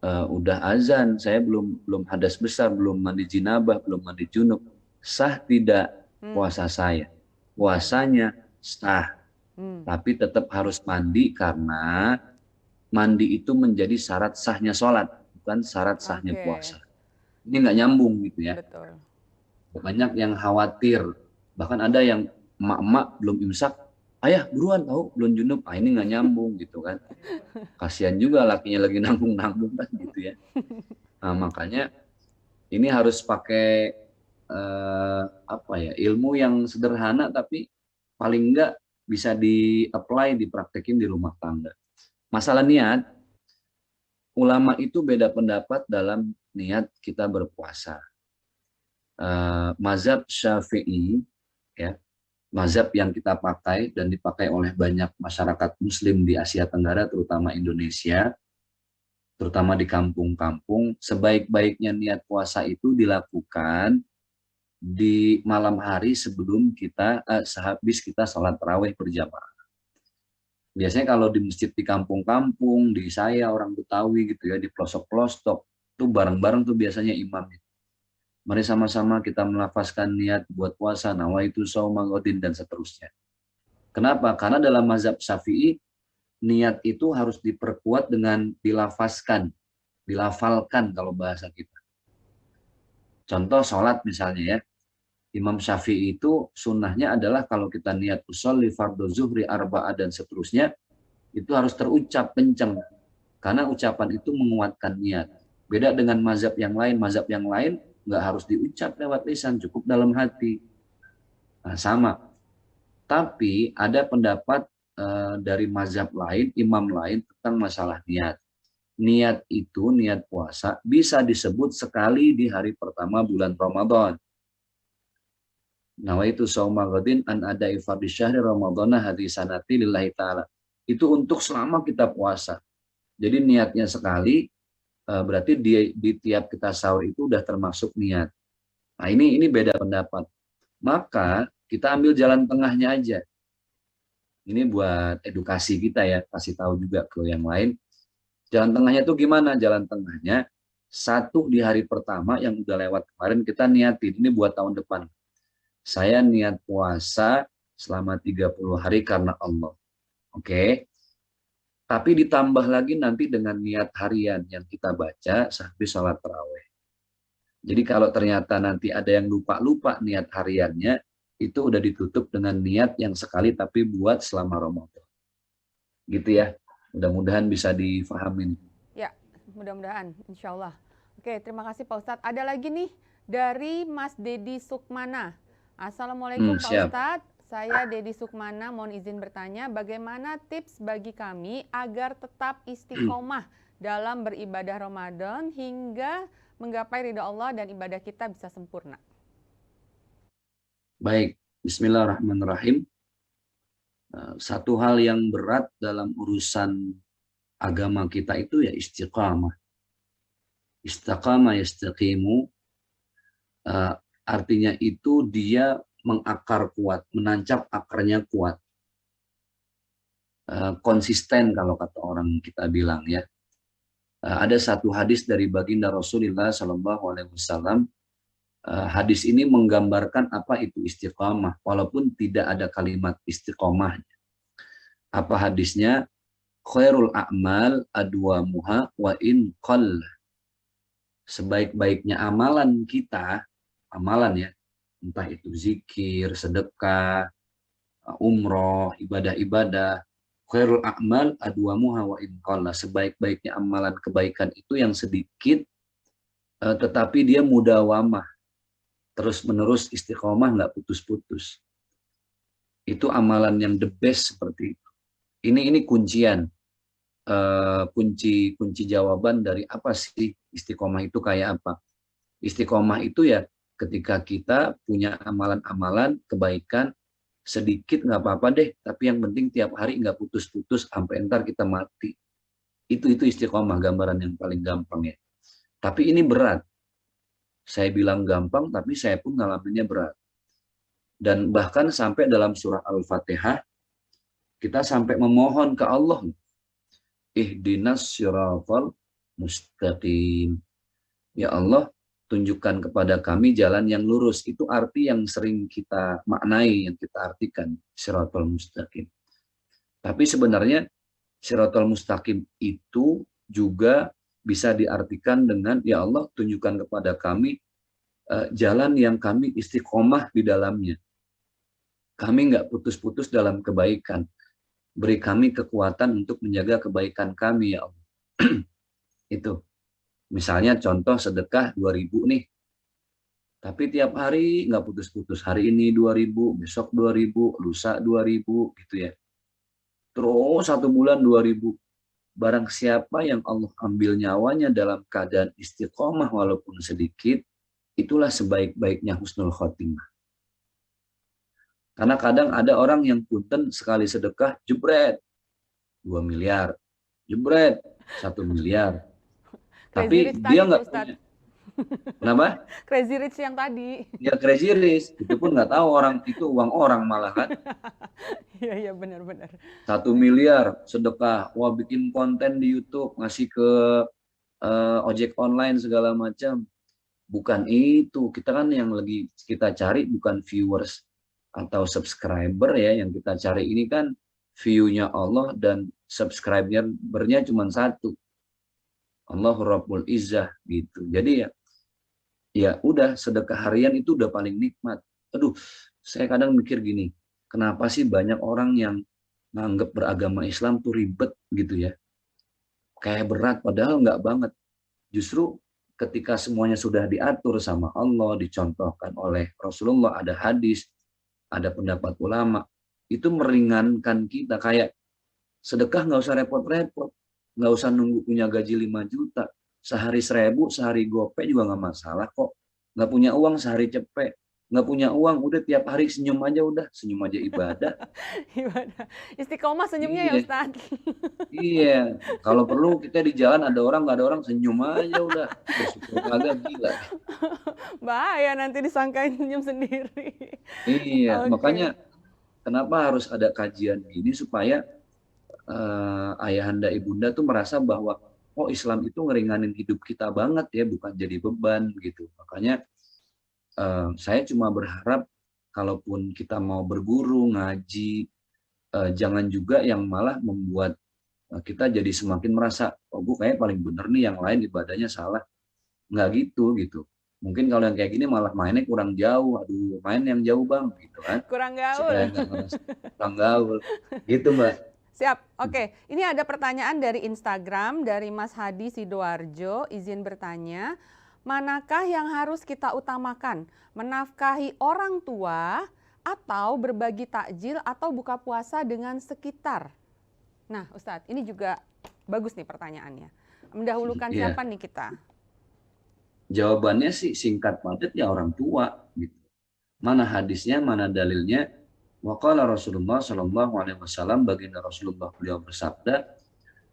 udah azan, saya belum hadas besar, belum mandi jinabah, belum mandi junub. Sah tidak puasa saya? Puasanya sah, tapi tetap harus mandi karena mandi itu menjadi syarat sahnya sholat, bukan syarat sahnya puasa. Ini nggak nyambung gitu ya. Betul. Banyak yang khawatir, bahkan ada yang emak-emak belum imsak, ayah buruan tahu belum junub, ini nggak nyambung gitu kan. Kasihan juga lakinya lagi nanggung-nanggung kan gitu ya. Nah, makanya ini harus pakai ilmu yang sederhana tapi paling enggak bisa di-apply, dipraktekin di rumah tangga. Masalah niat, ulama itu beda pendapat dalam niat kita berpuasa. Mazhab Syafi'i, ya, mazhab yang kita pakai dan dipakai oleh banyak masyarakat Muslim di Asia Tenggara, terutama Indonesia, terutama di kampung-kampung, sebaik-baiknya niat puasa itu dilakukan di malam hari sebelum kita, sehabis kita sholat tarawih berjamaah. Biasanya kalau di masjid di kampung-kampung, di saya orang Betawi gitu ya, di pelosok-pelosok, itu bareng-bareng tuh biasanya imamnya. Mari sama-sama kita melafazkan niat buat puasa, nawaitu shauma ghadin dan seterusnya. Kenapa? Karena dalam mazhab Syafi'i, niat itu harus diperkuat dengan dilafazkan, dilafalkan kalau bahasa kita. Contoh sholat misalnya ya, Imam Syafi'i itu sunnahnya adalah kalau kita niat usolli fardhu zuhri arba'ah dan seterusnya, itu harus terucap kencang. Karena ucapan itu menguatkan niat. Beda dengan mazhab yang lain nggak harus diucap lewat lisan, cukup dalam hati. Nah, sama. Tapi ada pendapat dari mazhab lain, imam lain tentang masalah niat. Niat itu, niat puasa, bisa disebut sekali di hari pertama bulan Ramadan. Nawaitu shauma ghadin an adai fardhi syahri ramadhana hadisanati lillahi ta'ala. Itu untuk selama kita puasa. Jadi niatnya sekali, berarti di tiap kita sahur itu udah termasuk niat. Nah ini beda pendapat. Maka kita ambil jalan tengahnya aja. Ini buat edukasi kita ya, kasih tahu juga ke yang lain. Jalan tengahnya itu gimana? Jalan tengahnya, satu di hari pertama yang udah lewat kemarin kita niatin, ini buat tahun depan. Saya niat puasa selama 30 hari karena Allah. Oke. Tapi ditambah lagi nanti dengan niat harian yang kita baca sehabis sholat tarawih. Jadi kalau ternyata nanti ada yang lupa-lupa niat hariannya, itu udah ditutup dengan niat yang sekali tapi buat selama Ramadan. Gitu ya. Mudah-mudahan bisa difahamin. Ya, mudah-mudahan, insya Allah. Oke, terima kasih Pak Ustadz. Ada lagi nih dari Mas Dedi Sukmana. Assalamualaikum Pak Ustadz. Saya Dedi Sukmana, mohon izin bertanya, bagaimana tips bagi kami agar tetap istiqomah dalam beribadah Ramadan hingga menggapai ridha Allah dan ibadah kita bisa sempurna? Baik, bismillahirrahmanirrahim. Satu hal yang berat dalam urusan agama kita itu ya istiqamah. Istiqamah yastaqimu, artinya itu dia mengakar kuat, menancap akarnya kuat, konsisten kalau kata orang kita bilang ya. Ada satu hadis dari baginda Rasulullah Shallallahu Alaihi Wasallam. Hadis ini menggambarkan apa itu istiqomah, walaupun tidak ada kalimat istiqomah. Apa hadisnya? Khairul a'mal adwamuha wa in qall. Sebaik-baiknya amalan kita, amalan ya, entah itu zikir, sedekah, umroh, ibadah-ibadah. Khairul a'mal adwamuha wa in qalla. Sebaik-baiknya amalan kebaikan itu yang sedikit tetapi dia mudawamah, terus-menerus istiqomah, nggak putus-putus. Itu amalan yang the best seperti itu. Ini kuncian, kunci jawaban dari apa sih istiqomah itu kayak apa. Istiqomah itu ya ketika kita punya amalan-amalan kebaikan, sedikit nggak apa-apa deh, tapi yang penting tiap hari nggak putus-putus sampai ntar kita mati. Itu istiqomah, gambaran yang paling gampang ya. Tapi ini berat. Saya bilang gampang, tapi saya pun ngalaminnya berat. Dan bahkan sampai dalam surah Al-Fatihah, kita sampai memohon ke Allah, ihdinas siratal mustaqim. Ya Allah, tunjukkan kepada kami jalan yang lurus. Itu arti yang sering kita maknai, yang kita artikan, siratal mustaqim. Tapi sebenarnya siratal mustaqim itu juga bisa diartikan dengan, ya Allah, tunjukkan kepada kami jalan yang kami istiqomah di dalamnya. Kami nggak putus-putus dalam kebaikan. Beri kami kekuatan untuk menjaga kebaikan kami, ya Allah. Itu. Misalnya contoh sedekah 2.000 nih. Tapi tiap hari nggak putus-putus. Hari ini 2.000, besok 2.000, lusa 2.000 gitu ya. Terus 1 bulan 2.000. Barang siapa yang Allah ambil nyawanya dalam keadaan istiqomah walaupun sedikit, itulah sebaik-baiknya husnul khotimah. Karena kadang ada orang yang punten sekali sedekah, jebret 2 miliar, jebret 1 miliar. Tapi dia nggak punya. Kenapa? Crazy Rich yang tadi. Ya crazy rich, itu pun nggak tahu orang itu uang orang malah kan. Iya benar-benar. 1 miliar sedekah, wah bikin konten di YouTube, ngasih ke ojek online segala macam. Bukan itu, kita kan yang lagi kita cari bukan viewers atau subscriber ya, yang kita cari ini kan view-nya Allah dan subscriber-nya cuma 1. Allah Rabbul Izzah gitu. Jadi ya udah sedekah harian itu udah paling nikmat. Aduh, saya kadang mikir gini, kenapa sih banyak orang yang nganggep beragama Islam tuh ribet gitu ya. Kayak berat, padahal nggak banget. Justru ketika semuanya sudah diatur sama Allah, dicontohkan oleh Rasulullah, ada hadis, ada pendapat ulama, itu meringankan kita. Kayak sedekah nggak usah repot-repot, nggak usah nunggu punya gaji 5 juta, sehari 1.000, sehari gope juga nggak masalah kok. Nggak punya uang sehari cepet, nggak punya uang udah tiap hari senyum aja, udah senyum aja ibadah. Ibadah. Istiqomah senyumnya ya Iya, Ustadz. iya. Kalau perlu kita di jalan ada orang nggak ada orang senyum aja udah, bersyukur kagak gila. Bahaya nanti disangkain senyum sendiri. Iya, Oke. makanya kenapa harus ada kajian gini supaya ayahanda ibunda tuh merasa bahwa oh Islam itu ngeringanin hidup kita banget ya, bukan jadi beban gitu. Makanya saya cuma berharap kalaupun kita mau berguru, ngaji, jangan juga yang malah membuat kita jadi semakin merasa, oh gue kayak paling bener nih, yang lain ibadahnya salah. Nggak gitu. Mungkin kalau yang kayak gini malah mainnya kurang jauh, aduh main yang jauh bang, gitu kan. Kurang gaul. Supaya nggak ngerasa kurang gaul. Gitu Mbak. Siap, oke. Ini ada pertanyaan dari Instagram, dari Mas Hadi Sidoarjo, izin bertanya, manakah yang harus kita utamakan? Menafkahi orang tua atau berbagi takjil atau buka puasa dengan sekitar? Nah Ustadz, ini juga bagus nih pertanyaannya. Mendahulukan siapa nih kita? Jawabannya sih singkat padat ya orang tua gitu. Mana hadisnya, mana dalilnya? Waqala Rasulullah Shallallahu Alaihi Wasallam, baginda Rasulullah beliau bersabda,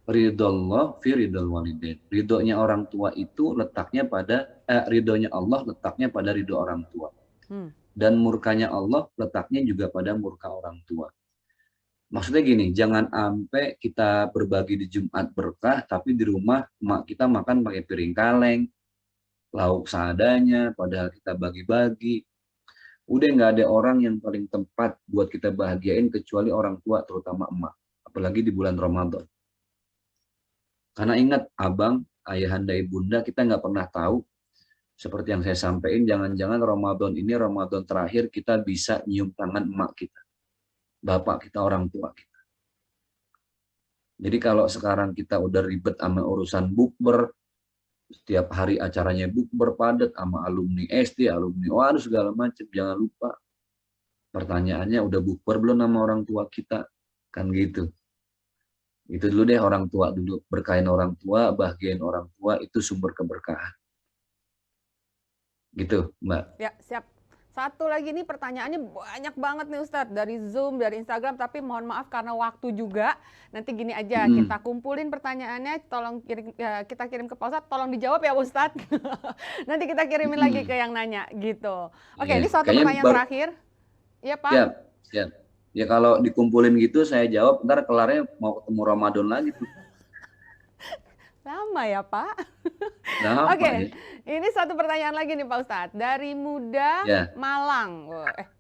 ridhollah fi ridhol walidain. Ridhonya orang tua itu letaknya pada ridhonya Allah letaknya pada ridho orang tua. Dan murkanya Allah letaknya juga pada murka orang tua. Maksudnya gini, jangan sampai kita berbagi di Jumat berkah, tapi di rumah kita makan pakai piring kaleng, lauk seadanya, padahal kita bagi-bagi. Udah nggak ada orang yang paling tepat buat kita bahagiain kecuali orang tua, terutama emak. Apalagi di bulan Ramadan. Karena ingat, abang, ayahanda, ibunda, kita nggak pernah tahu. Seperti yang saya sampaikan, jangan-jangan Ramadan ini Ramadan terakhir kita bisa nyium tangan emak kita, bapak kita, orang tua kita. Jadi kalau sekarang kita udah ribet sama urusan bukber, setiap hari acaranya bukber padat sama alumni SD, alumni waduh segala macam, jangan lupa pertanyaannya udah bukber belum sama orang tua kita, kan gitu. Itu dulu deh, orang tua dulu, berkahin orang tua, bahagiain orang tua, itu sumber keberkahan. Gitu, Mbak. Ya, siap. Satu lagi nih, pertanyaannya banyak banget nih Ustadz, dari Zoom, dari Instagram, tapi mohon maaf karena waktu juga. Nanti gini aja, kita kumpulin pertanyaannya, tolong kita kirim ke Pak Ustadz, tolong dijawab ya Ustadz. Nanti kita kirimin lagi ke yang nanya gitu. Oke, ini satu pertanyaan terakhir. Iya Pak? Siap, siap. Ya kalau dikumpulin gitu saya jawab, ntar kelarnya mau ketemu Ramadan lagi tuh. Lama ya Pak? Lama, Oke, ya. Ini satu pertanyaan lagi nih Pak Ustadz. Dari Muda Malang.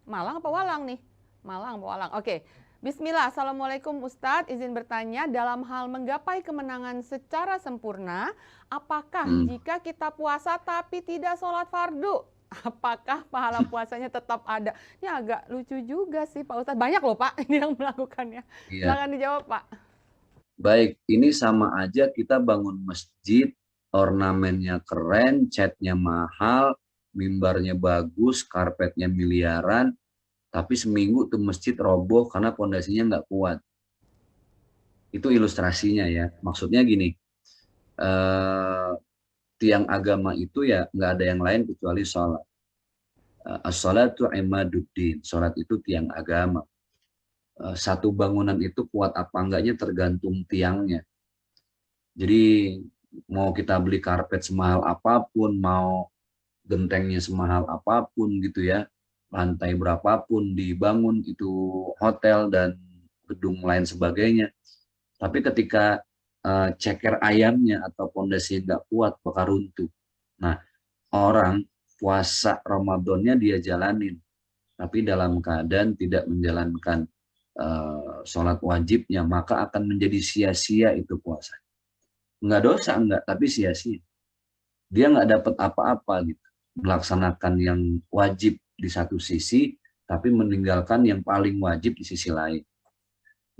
Malang apa Walang nih? Malang apa Walang? Oke. Bismillah, Assalamualaikum Ustadz. Izin bertanya, dalam hal menggapai kemenangan secara sempurna, apakah jika kita puasa tapi tidak sholat fardu, apakah pahala puasanya tetap ada? Ini agak lucu juga sih Pak Ustadz. Banyak loh Pak ini yang melakukannya. Silakan dijawab Pak. Baik, ini sama aja kita bangun masjid, ornamennya keren, catnya mahal, mimbarnya bagus, karpetnya miliaran, tapi seminggu tuh masjid roboh karena pondasinya nggak kuat. Itu ilustrasinya ya. Maksudnya gini, tiang agama itu ya nggak ada yang lain kecuali sholat. As-sholatu imaduddin, sholat itu tiang agama. Satu bangunan itu kuat apa enggaknya tergantung tiangnya. Jadi mau kita beli karpet semahal apapun, mau gentengnya semahal apapun gitu ya, lantai berapapun dibangun itu hotel dan gedung lain sebagainya. Tapi ketika ceker ayamnya atau pondasi nggak kuat bakal runtuh. Nah, orang puasa Ramadannya dia jalanin, tapi dalam keadaan tidak menjalankan sholat wajibnya, maka akan menjadi sia-sia itu puasa. Nggak dosa, enggak, tapi sia-sia. Dia nggak dapat apa-apa gitu. Melaksanakan yang wajib di satu sisi, tapi meninggalkan yang paling wajib di sisi lain.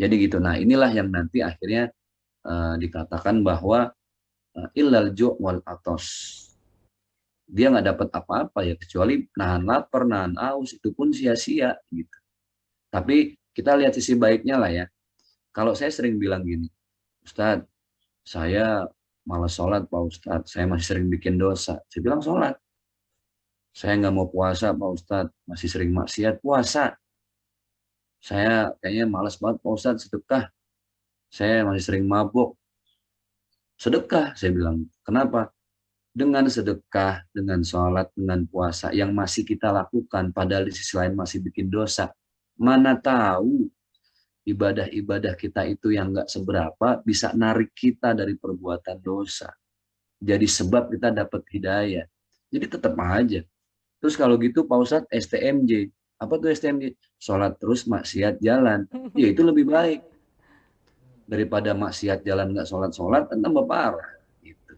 Jadi gitu. Nah, inilah yang nanti akhirnya dikatakan bahwa illal ju' wal atos. Dia nggak dapat apa-apa ya, kecuali nahan lapar, nahan aus, itu pun sia-sia gitu. Tapi kita lihat sisi baiknya lah ya. Kalau saya sering bilang gini, Ustadz, saya malas sholat Pak Ustadz, saya masih sering bikin dosa. Saya bilang sholat. Saya nggak mau puasa Pak Ustadz, masih sering maksiat, puasa. Saya kayaknya malas banget Pak Ustadz, sedekah. Saya masih sering mabuk. Sedekah, saya bilang. Kenapa? Dengan sedekah, dengan sholat, dengan puasa yang masih kita lakukan, padahal di sisi lain masih bikin dosa. Mana tahu ibadah-ibadah kita itu yang nggak seberapa bisa narik kita dari perbuatan dosa. Jadi sebab kita dapat hidayah. Jadi tetap aja. Terus kalau gitu Pak Ustadz STMJ. Apa tuh STMJ? Sholat terus maksiat jalan. Ya itu lebih baik. Daripada maksiat jalan nggak sholat-sholat kan tambah parah. Gitu.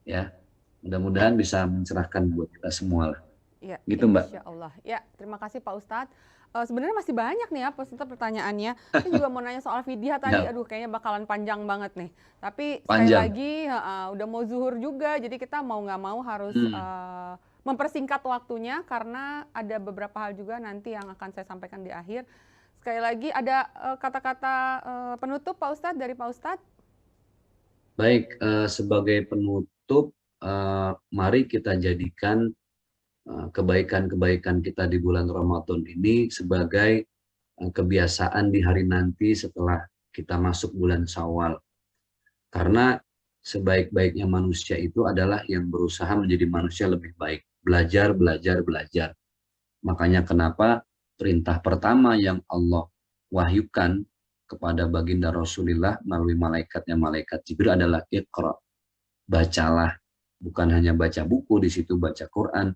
Ya. Mudah-mudahan bisa mencerahkan buat kita semua lah. Ya, gitu Mbak. Insya Allah. Ya, terima kasih Pak Ustadz. Sebenarnya masih banyak nih ya peserta pertanyaannya. Saya juga mau nanya soal fidyah tadi. Aduh, kayaknya bakalan panjang banget nih. Tapi sekali lagi udah mau zuhur juga, jadi kita mau nggak mau harus mempersingkat waktunya karena ada beberapa hal juga nanti yang akan saya sampaikan di akhir. Sekali lagi ada kata-kata penutup Pak Ustadz dari Pak Ustadz. Baik, sebagai penutup, mari kita jadikan kebaikan-kebaikan kita di bulan Ramadan ini sebagai kebiasaan di hari nanti setelah kita masuk bulan Syawal. Karena sebaik-baiknya manusia itu adalah yang berusaha menjadi manusia lebih baik. Belajar, belajar, belajar. Makanya kenapa perintah pertama yang Allah wahyukan kepada baginda Rasulullah melalui malaikatnya malaikat Jibril adalah Iqra, bacalah. Bukan hanya baca buku, di situ baca Quran,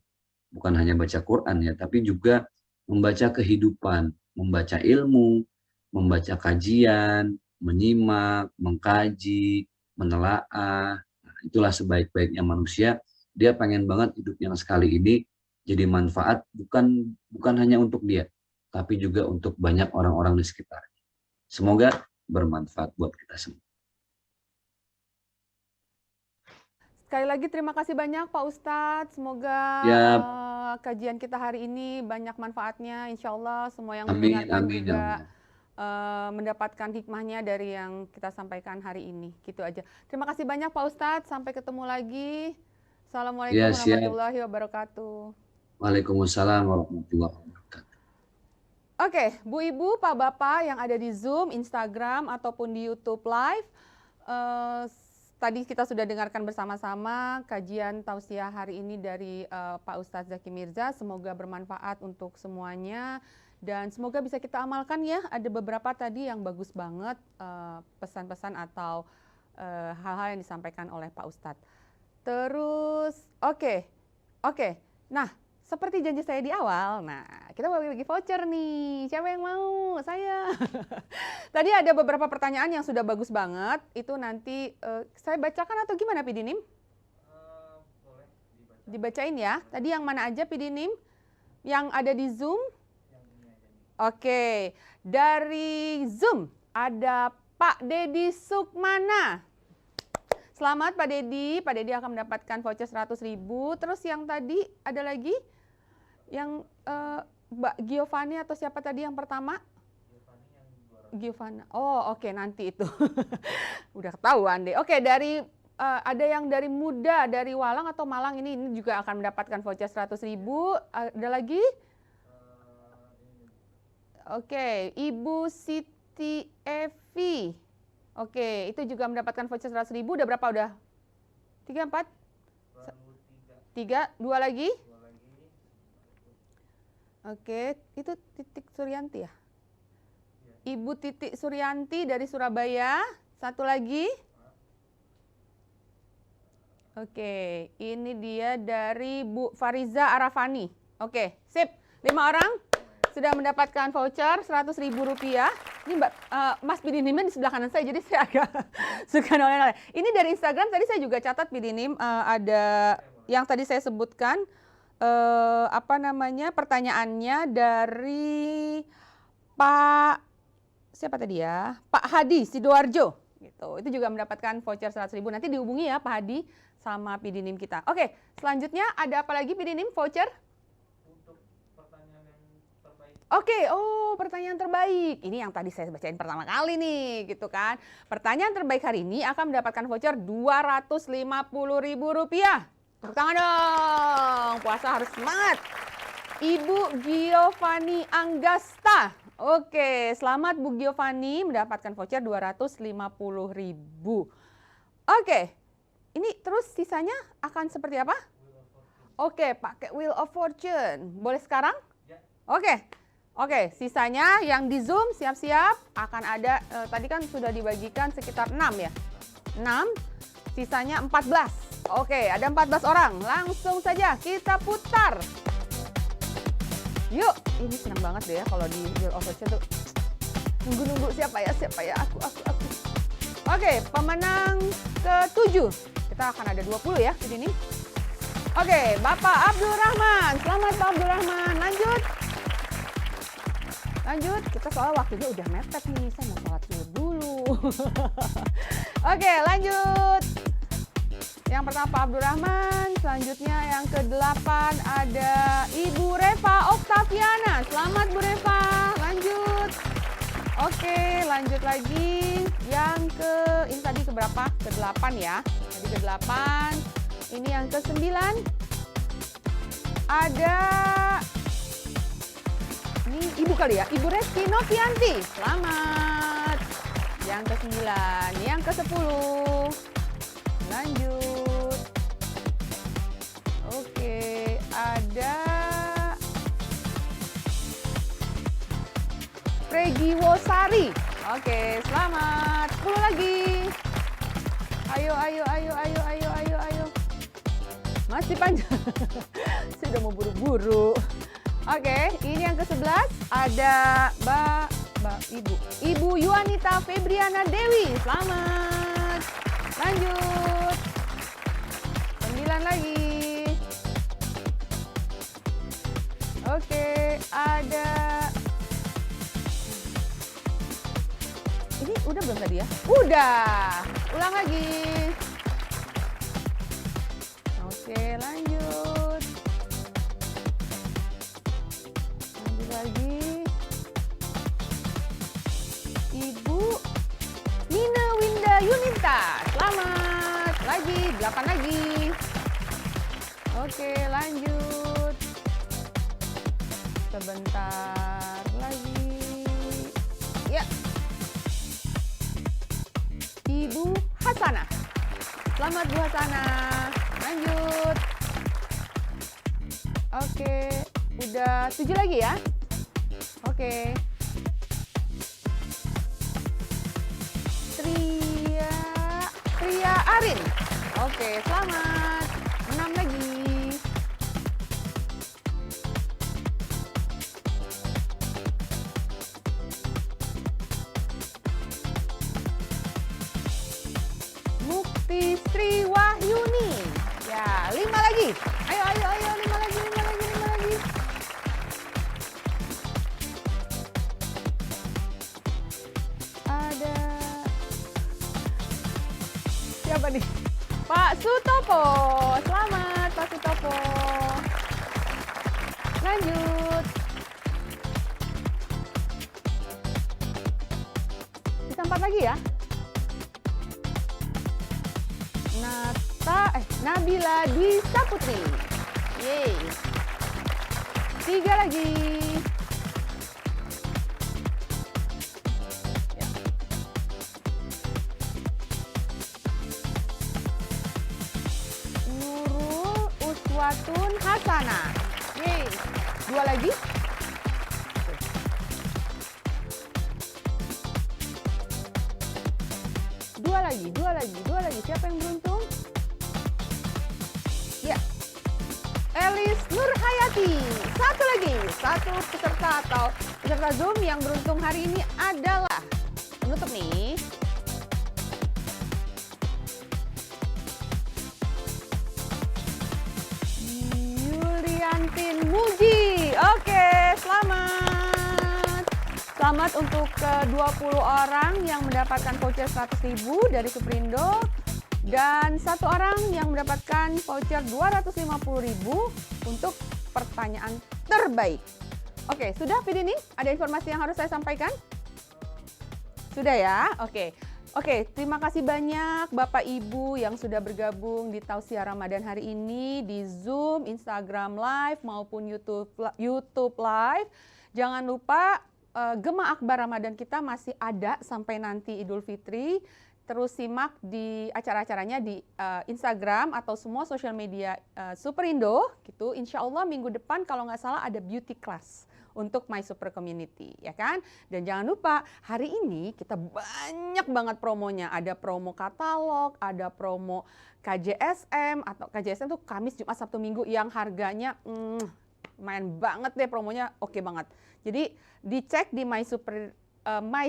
bukan hanya baca Quran ya, tapi juga membaca kehidupan, membaca ilmu, membaca kajian, menyimak, mengkaji, menelaah. Nah, itulah sebaik-baiknya manusia. Dia pengen banget hidupnya sekali ini jadi manfaat, bukan hanya untuk dia, tapi juga untuk banyak orang-orang di sekitar. Semoga bermanfaat buat kita semua. Sekali lagi terima kasih banyak Pak Ustadz. Semoga Ya, kajian kita hari ini banyak manfaatnya. Insya Allah semua yang amin, mendengarkan amin, ya juga Allah. mendapatkan hikmahnya dari yang kita sampaikan hari ini. Gitu aja. Terima kasih banyak Pak Ustadz. Sampai ketemu lagi. Assalamualaikum Ya, siap. warahmatullahi wabarakatuh. Waalaikumsalam warahmatullahi wabarakatuh. Oke, Bu Ibu, Pak Bapak yang ada di Zoom, Instagram, ataupun di YouTube Live. Tadi kita sudah dengarkan bersama-sama kajian tausiah hari ini dari Pak Ustadz Zaki Mirza. Semoga bermanfaat untuk semuanya dan semoga bisa kita amalkan ya. Ada beberapa tadi yang bagus banget pesan-pesan atau hal-hal yang disampaikan oleh Pak Ustadz. Terus, oke. Nah, seperti janji saya di awal, nah kita mau bagi voucher nih. Siapa yang mau? Saya. Tadi ada beberapa pertanyaan yang sudah bagus banget. Itu nanti saya bacakan atau gimana Pidinim? Boleh dibaca. Dibacain ya. Tadi yang mana aja Pidinim? Yang ada di Zoom? Yang ini aja nih. Oke. Dari Zoom ada Pak Dedi Sukmana. Selamat Pak Dedi. Pak Dedi akan mendapatkan voucher 100.000. Terus yang tadi ada lagi? Yang Mbak Giovanni atau siapa tadi yang pertama? Giovanni yang 200. Giovanna. Oh, oke, nanti itu. Udah ketahuan deh. Oke, dari ada yang dari Muda, dari Walang atau Malang ini juga akan mendapatkan voucher 100.000. Ada lagi? Ini. Oke, Ibu Siti Evi. Oke, itu juga mendapatkan voucher 100.000. Udah berapa udah? 3, 4? Baru 3. 3, 2 lagi? 2 lagi. Oke, itu Titik Suryanti ya? Ya. Ibu Titik Suryanti dari Surabaya. Satu lagi. Oke, ini dia dari Bu Fariza Arafani. Oke, sip. 5 orang sudah mendapatkan voucher Rp100.000. Ini Mas Pidinim di sebelah kanan saya, jadi saya agak suka noleh-noleh. Ini dari Instagram, tadi saya juga catat Pidinim, ada yang tadi saya sebutkan, pertanyaannya dari Pak, siapa tadi ya? Pak Hadi Sidoarjo. Gitu. Itu juga mendapatkan voucher 100.000. Nanti dihubungi ya Pak Hadi sama Pidinim kita. Oke, selanjutnya ada apa lagi Pidinim voucher? Untuk pertanyaan yang terbaik. Oke, pertanyaan terbaik. Ini yang tadi saya bacain pertama kali nih, gitu kan. Pertanyaan terbaik hari ini akan mendapatkan voucher Rp250.000. Tepuk tangan dong, puasa harus semangat. Ibu Giovanni Anggasta. Oke, selamat Bu Giovanni mendapatkan voucher Rp250.000. Oke, ini terus sisanya akan seperti apa? Oke, pakai Wheel of Fortune. Boleh sekarang? Ya. Oke, sisanya yang di Zoom siap-siap akan ada, tadi kan sudah dibagikan sekitar 6 ya? 6, sisanya 14. Oke, ada 14 orang. Langsung saja kita putar. Yuk, ini senang banget deh ya kalau di Wheel of Fortune tuh. Nunggu-nunggu siapa ya? Aku. Oke, pemenang ke-7. Kita akan ada 20 ya di sini. Oke, Bapak Abdul Rahman. Selamat Pak Abdul Rahman. Lanjut, kita soal waktunya udah mepet nih. Saya mau sholat dulu. Oke, lanjut. Yang pertama Pak Abdul Rahman. Selanjutnya yang ke-8 ada Ibu Reva Oktaviana. Selamat Bu Reva. Lanjut. Oke, lanjut lagi. Ini tadi keberapa? Ke-8 ya. Tadi ke-8. Ini yang ke-9. Ada ini Ibu kali ya, Ibu Reski Novianti. Selamat. Yang ke-9, yang ke-10. Lanjut. Oke, ada Fregiwosari. Oke, selamat. 10 lagi. Ayo, ayo, ayo, ayo, ayo, ayo, ayo. Masih panjang. Saya udah mau buru-buru. Oke, ini yang ke-11 ada Ibu Yuanita Febriana Dewi. Selamat. Lanjut. 9 lagi. Oke, ada ini udah belum tadi ya? Udah. Ulang lagi. Oke, lanjut. Lanjut lagi. Ibu Nina Winda Yunita. Selamat. Lagi, 8 lagi. Oke, lanjut. Sebentar lagi. Ya. Ibu Hasanah. Selamat Bu Hasanah. Lanjut. Oke, udah 7 lagi ya. Oke. Tria Arin. Oke, selamat. 6 lagi. Mukti Sri Wahyuni. Ya, 5 lagi. Ayo, ayo, ayo, 5 lagi, 5 lagi, 5 lagi. Ada siapa nih? Pak Sutopo. Selamat Pak Sutopo. Lanjut. Bisa 4 lagi ya? Nabila Disa Putri. Yeay. 3 lagi. Ya. Nurul Uswatun Hasana. Yeay. 2 lagi. Dua lagi. Siapa yang beruntung? Ya, Elis Nurhayati. 1 lagi. 1 peserta atau peserta Zoom yang beruntung hari ini adalah penutup nih. Yuliantin Muji. Oke, selamat. Selamat untuk ke-20 orang yang mendapatkan voucher 100.000 dari Superindo. Dan 1 orang yang mendapatkan voucher 250.000 untuk pertanyaan terbaik. Oke, sudah video ini? Ada informasi yang harus saya sampaikan? Sudah ya? Oke. Oke, terima kasih banyak Bapak Ibu yang sudah bergabung di Tausiah Ramadan hari ini di Zoom, Instagram Live maupun YouTube Live. Jangan lupa Gema Akbar Ramadan kita masih ada sampai nanti Idul Fitri. Terus simak di acara-acaranya di Instagram atau semua sosial media Superindo gitu. Insya Allah minggu depan kalau nggak salah ada beauty class untuk My Super Community, ya kan? Dan jangan lupa hari ini kita banyak banget promonya. Ada promo katalog, ada promo KJSM atau KJSM tuh Kamis, Jumat, Sabtu, Minggu yang harganya lumayan banget deh promonya, oke banget. Jadi dicek di My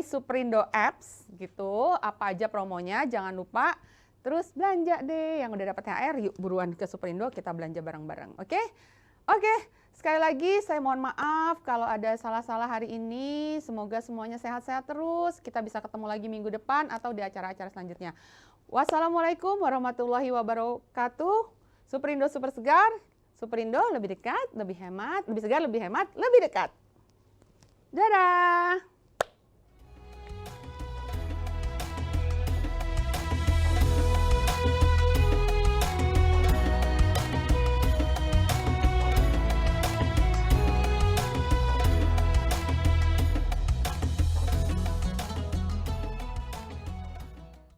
Superindo apps gitu, apa aja promonya, jangan lupa. Terus belanja deh, yang udah dapat THR, yuk buruan ke Superindo kita belanja bareng-bareng, oke? Oke, sekali lagi saya mohon maaf kalau ada salah-salah hari ini. Semoga semuanya sehat-sehat terus, kita bisa ketemu lagi minggu depan atau di acara-acara selanjutnya. Wassalamualaikum warahmatullahi wabarakatuh. Superindo super segar, Superindo lebih dekat, lebih hemat, lebih segar, lebih hemat, lebih dekat. Dadah!